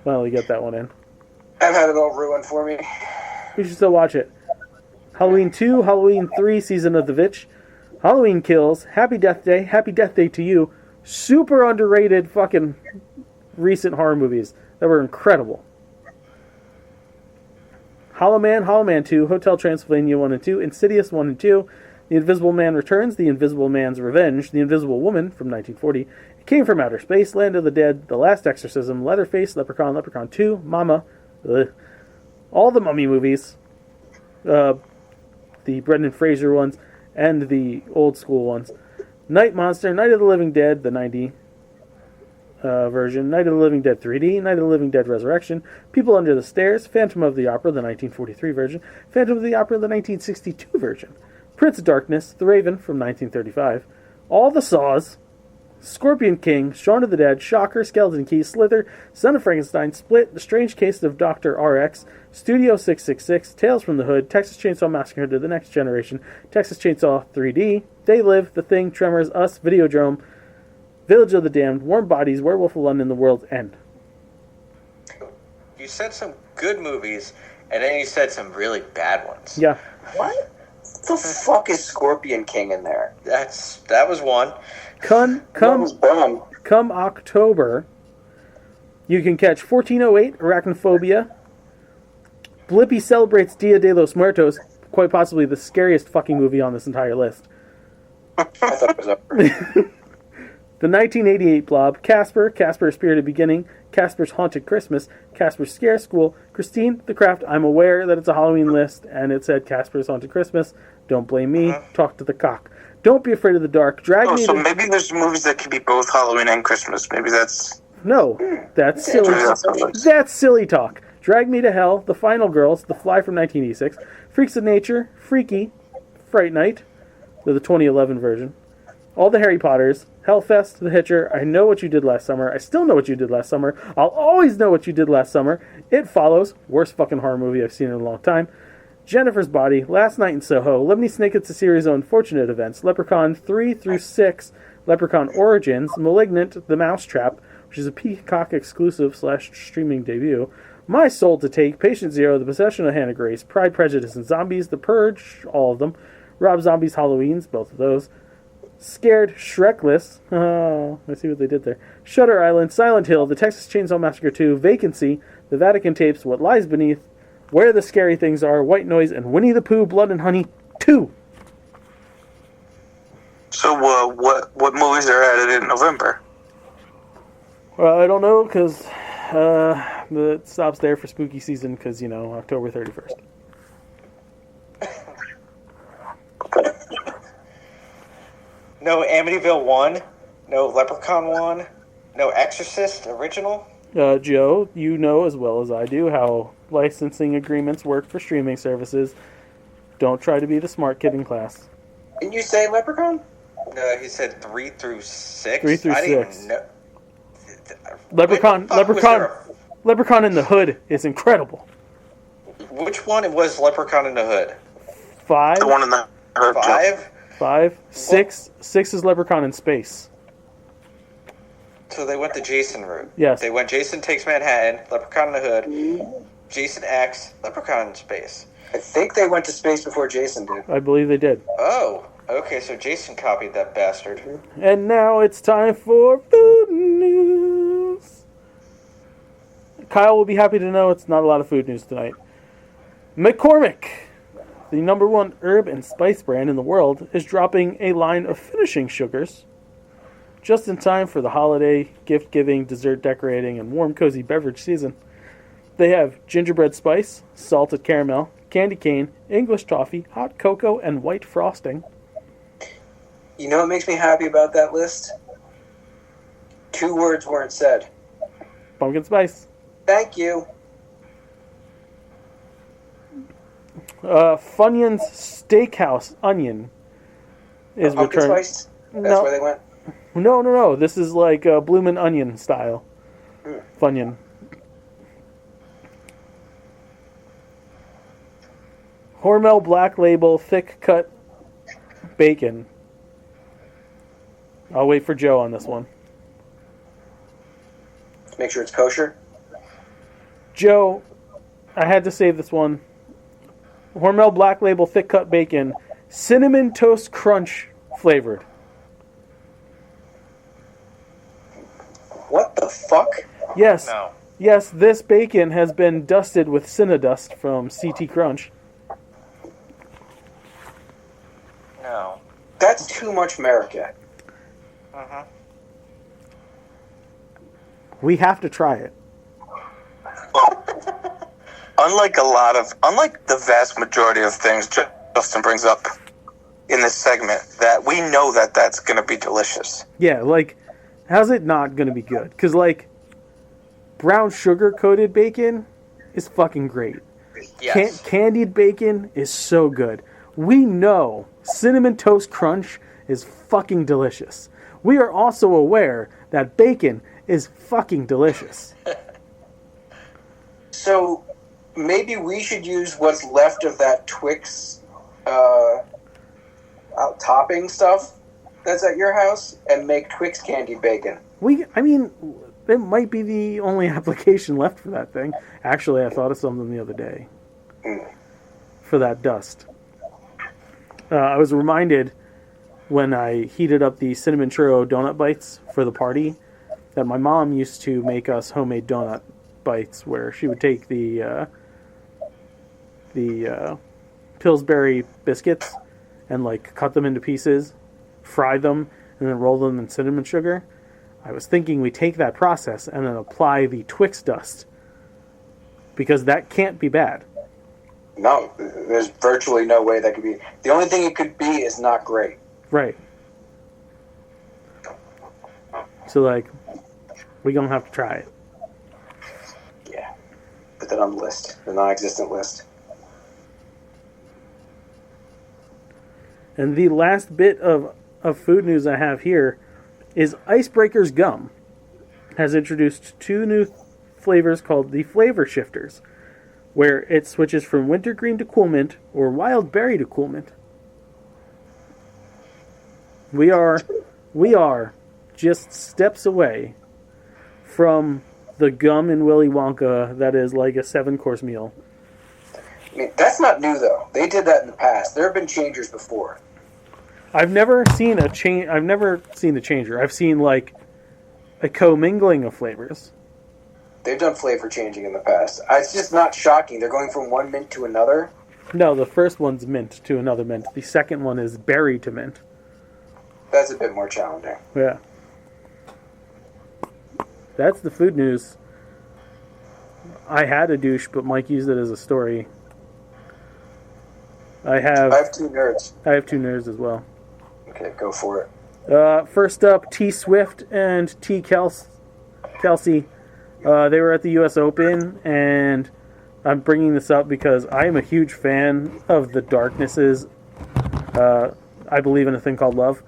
get that one in. I've had it all ruined for me. You should still watch it. Halloween 2, Halloween 3, Season of the Witch, Halloween Kills, Happy Death Day to You, super underrated fucking recent horror movies that were incredible. Hollow Man 2, Hotel Transylvania 1 and 2, Insidious 1 and 2, The Invisible Man Returns, The Invisible Man's Revenge, The Invisible Woman from 1940, It Came from Outer Space, Land of the Dead, The Last Exorcism, Leatherface, Leprechaun 2, Mama, all the Mummy movies, the Brendan Fraser ones, and the old school ones, Night Monster, Night of the Living Dead, the 90 version, Night of the Living Dead 3D, Night of the Living Dead Resurrection, People Under the Stairs, Phantom of the Opera, the 1943 version, Phantom of the Opera, the 1962 version, Prince of Darkness, The Raven from 1935, all the Saws, Scorpion King, Shaun of the Dead, Shocker, Skeleton Key, Slither, Son of Frankenstein, Split, The Strange Case of Dr. RX, Studio 666, Tales from the Hood, Texas Chainsaw Massacre to the Next Generation, Texas Chainsaw 3D, They Live, The Thing, Tremors, Us, Videodrome, Village of the Damned, Warm Bodies, Werewolf of London, The World's End. You said some good movies, and then you said some really bad ones. Yeah. What the fuck is Scorpion King in there? That was one. Come October, you can catch 1408, Arachnophobia. Blippi celebrates Dia de los Muertos, quite possibly the scariest fucking movie on this entire list. I thought it was over. The 1988 Blob, Casper, Casper's Spirited Beginning, Casper's Haunted Christmas, Casper's Scare School, Christine, The Craft. I'm aware that it's a Halloween list, and it said Casper's Haunted Christmas. Don't blame me. Talk to the cock. Don't Be Afraid of the Dark. Maybe there's movies that could be both Halloween and Christmas. Maybe that's... No, that's silly. That's silly talk. Drag Me to Hell, The Final Girls, The Fly from 1986, Freaks of Nature, Freaky, Fright Night, the 2011 version, all the Harry Potters, Hellfest, The Hitcher, I Know What You Did Last Summer, I Still Know What You Did Last Summer, I'll Always Know What You Did Last Summer, It Follows, worst fucking horror movie I've seen in a long time, Jennifer's Body, Last Night in Soho, Lemony Snicket's A Series of Unfortunate Events, Leprechaun 3 through 6, Leprechaun Origins, Malignant, The Mousetrap, which is a Peacock exclusive / streaming debut, My Soul to Take, Patient Zero, The Possession of Hannah Grace, Pride, Prejudice, and Zombies, The Purge, all of them, Rob Zombie's Halloweens, both of those, Scared, Shrekless, oh, I see what they did there, Shutter Island, Silent Hill, The Texas Chainsaw Massacre 2, Vacancy, The Vatican Tapes, What Lies Beneath, Where the Scary Things Are, White Noise, and Winnie the Pooh, Blood and Honey 2. So what movies are added in November? Well, I don't know, because it stops there for spooky season, because, October 31st. No Amityville 1, no Leprechaun 1, no Exorcist original. Joe, you know as well as I do how licensing agreements work for streaming services. Don't try to be the smart kid in class. Didn't you say Leprechaun? No, he said 3 through 6. 3 through I didn't 6. even know. Leprechaun in the Hood is incredible. Which one was Leprechaun in the Hood? 5. The one in the Hood. 5? 5. 6. 6 is Leprechaun in Space. So they went the Jason route. Yes. They went Jason Takes Manhattan, Leprechaun in the Hood, Jason X, Leprechaun in Space. I think they went to space before Jason did. I believe they did. Oh, okay, so Jason copied that bastard. And now it's time for food news. Kyle will be happy to know it's not a lot of food news tonight. McCormick, the #1 herb and spice brand in the world, is dropping a line of finishing sugars just in time for the holiday, gift-giving, dessert decorating, and warm, cozy beverage season. They have gingerbread spice, salted caramel, candy cane, English toffee, hot cocoa, and white frosting. You know what makes me happy about that list? 2 words weren't said. Pumpkin spice. Thank you. Funyuns Steakhouse Onion is Pumpkin returning. spice? That's where they went? No. This is like Bloomin' Onion style. Funyun. Hormel Black Label Thick Cut Bacon. I'll wait for Joe on this one. Make sure it's kosher. Joe, I had to save this one. Hormel Black Label Thick Cut Bacon, Cinnamon Toast Crunch flavored. What the fuck? Yes. No. Yes, this bacon has been dusted with Cinnadust from CT Crunch. No. That's too much America. Uh-huh. We have to try it. Unlike the vast majority of things Justin brings up in this segment, that we know that that's going to be delicious. Yeah, like, how's it not going to be good? Because, like, brown sugar-coated bacon is fucking great. Yes. Candied bacon is so good. We know Cinnamon Toast Crunch is fucking delicious. We are also aware that bacon is fucking delicious. So maybe we should use what's left of that Twix topping stuff that's at your house and make Twix candied bacon. It might be the only application left for that thing. Actually, I thought of something the other day for that dust. I was reminded when I heated up the cinnamon churro donut bites for the party that my mom used to make us homemade donut bites where she would take the Pillsbury biscuits and like cut them into pieces, fry them, and then roll them in cinnamon sugar. I was thinking we take that process and then apply the Twix dust, because that can't be bad. No, there's virtually no way that could be. The only thing it could be is not great. Right. So, like, we're going to have to try it. Yeah. Put that on the list, the non-existent list. And the last bit of food news I have here is Icebreakers Gum has introduced 2 new flavors called the Flavor Shifters, where it switches from wintergreen to cool mint or wild berry to cool mint. We are just steps away from the gum in Willy Wonka that is like a 7-course meal. I mean, that's not new, though. They did that in the past. There have been changers before. I've never seen a changer. I've seen like a commingling of flavors. They've done flavor changing in the past. It's just not shocking. They're going from one mint to another. No, the first one's mint to another mint. The second one is berry to mint. That's a bit more challenging. Yeah. That's the food news. I had a douche, but Mike used it as a story. I have 2 nerds. I have 2 nerds as well. Okay, go for it. First up, T Swift and T Kelsey. They were at the U.S. Open, and I'm bringing this up because I am a huge fan of the Darknesses. I believe in a thing called love.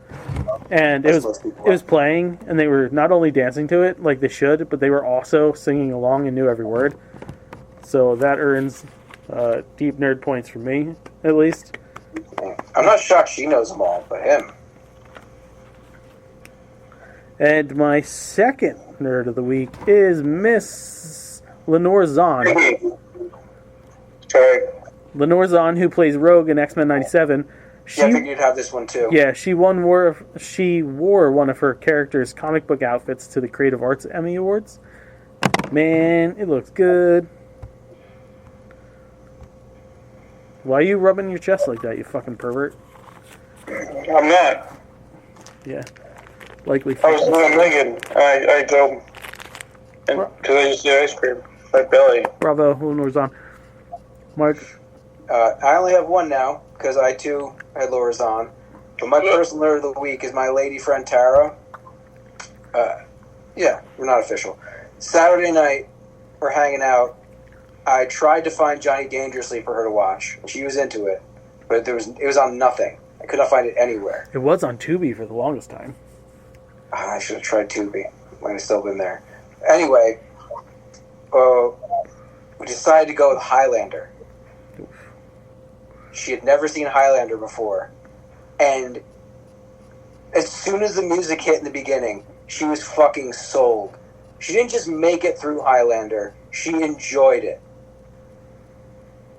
And it was playing, and they were not only dancing to it like they should, but they were also singing along and knew every word. So that earns deep nerd points for me, at least. I'm not shocked she knows them all, but him. And my second nerd of the week is Miss Lenore Zahn. Sorry. Lenore Zahn, who plays Rogue in X-Men 97. I figured you'd have this one too. Yeah, she wore one of her character's comic book outfits to the Creative Arts Emmy Awards. Man, it looks good. Why are you rubbing your chest like that, you fucking pervert? I'm not. Yeah. Likely. I was doing Megan. I go because I just eat ice cream. My belly. Bravo, Lenore Zahn. Mark? I only have one now, because I too had Laura Zahn. But my personal nerd of the week is my lady friend Tara. Yeah, we're not official. Saturday night, we're hanging out. I tried to find Johnny Dangerously for her to watch. She was into it, but it was on nothing. I could not find it anywhere. It was on Tubi for the longest time. I should have tried Tubi. Might have still been there. Anyway, we decided to go with Highlander. She had never seen Highlander before. And as soon as the music hit in the beginning, she was fucking sold. She didn't just make it through Highlander, she enjoyed it.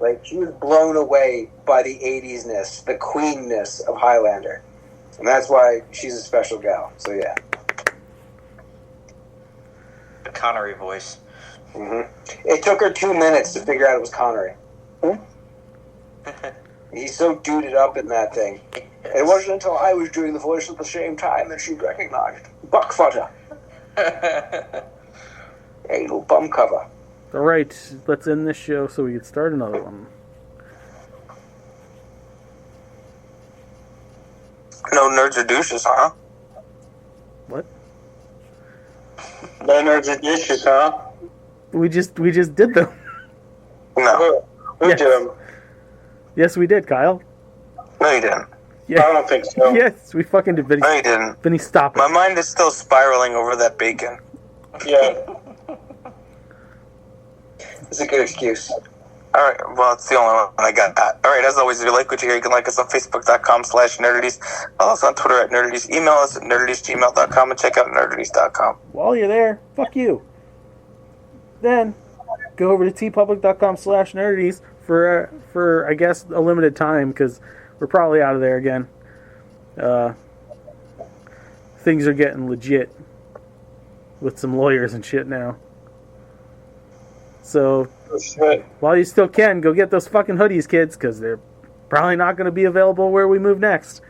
Like, she was blown away by the 80s-ness, the queenness of Highlander. And that's why she's a special gal. So, yeah. The Connery voice. Mm-hmm. It took her 2 minutes to figure out it was Connery. He's so duded up in that thing. Yes. It wasn't until I was doing the voice at the same time that she recognized Buckfutter. A little bum cover. All right, let's end this show so we can start another one. No nerds or douches, huh? What? No nerds or douches, huh? We just did them. No. Who did them? Yes, we did, Kyle. No, you didn't. Yeah. I don't think so. Yes, we fucking did. Vinny, No, you didn't. Vinny, stop My it. mind is still spiraling over that bacon. Yeah. It's a good excuse. All right, well, it's the only one I got. All right, as always, if you like what you hear, you can like us on Facebook.com/Nerdities. Follow us on Twitter at Nerdities. Email us at nerdities@gmail.com and check out nerdities.com. While you're there, fuck you. Then, go over to tpublic.com/nerdities for I guess, a limited time, because we're probably out of there again. Things are getting legit with some lawyers and shit now. So, Oh, shit. while you still can, go get those fucking hoodies, kids, because they're probably not going to be available where we move next.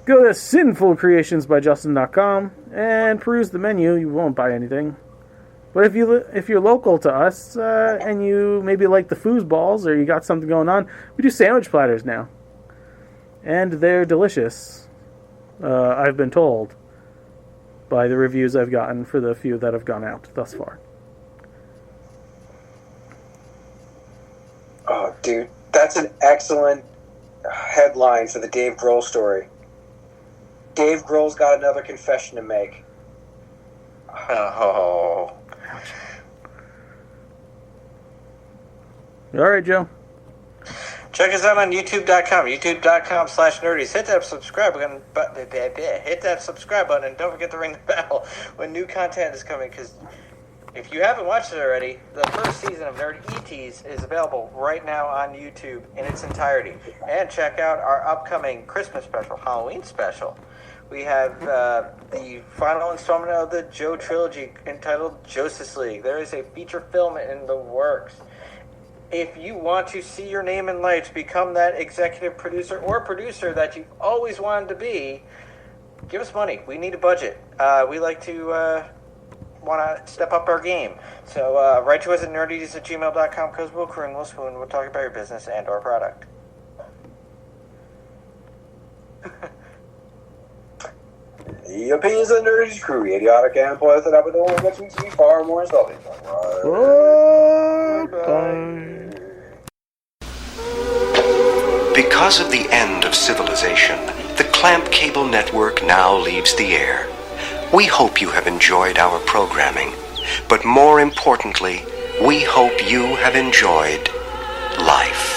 Go to sinfulcreationsbyjustin.com and peruse the menu. You won't buy anything. But if you're local to us and you maybe like the foosballs or you got something going on, we do sandwich platters now. And they're delicious, I've been told, by the reviews I've gotten for the few that have gone out thus far. Oh, dude, that's an excellent headline for the Dave Grohl story. Dave Grohl's got another confession to make. Oh. All right, Joe. Check us out on YouTube.com, YouTube.com/nerdies. Hit that subscribe button. Hit that subscribe button, and don't forget to ring the bell when new content is coming. Because if you haven't watched it already, the first season of Nerdy ETs is available right now on YouTube in its entirety. And check out our upcoming Christmas special, Halloween special. We have the final installment of the Joe trilogy entitled Justice League. There is a feature film in the works. If you want to see your name in lights, become that executive producer or producer that you've always wanted to be, give us money. We need a budget. We like to want to step up our game. So write to us at nerdities@gmail.com, because we'll croon, we'll spoon, we'll talk about your business and or product. The opinions of the Nerdies crew, idiotic and pointed up with the one makes me to be far more insulting. Because of the end of civilization, the Clamp Cable Network now leaves the air. We hope you have enjoyed our programming, but more importantly, we hope you have enjoyed life.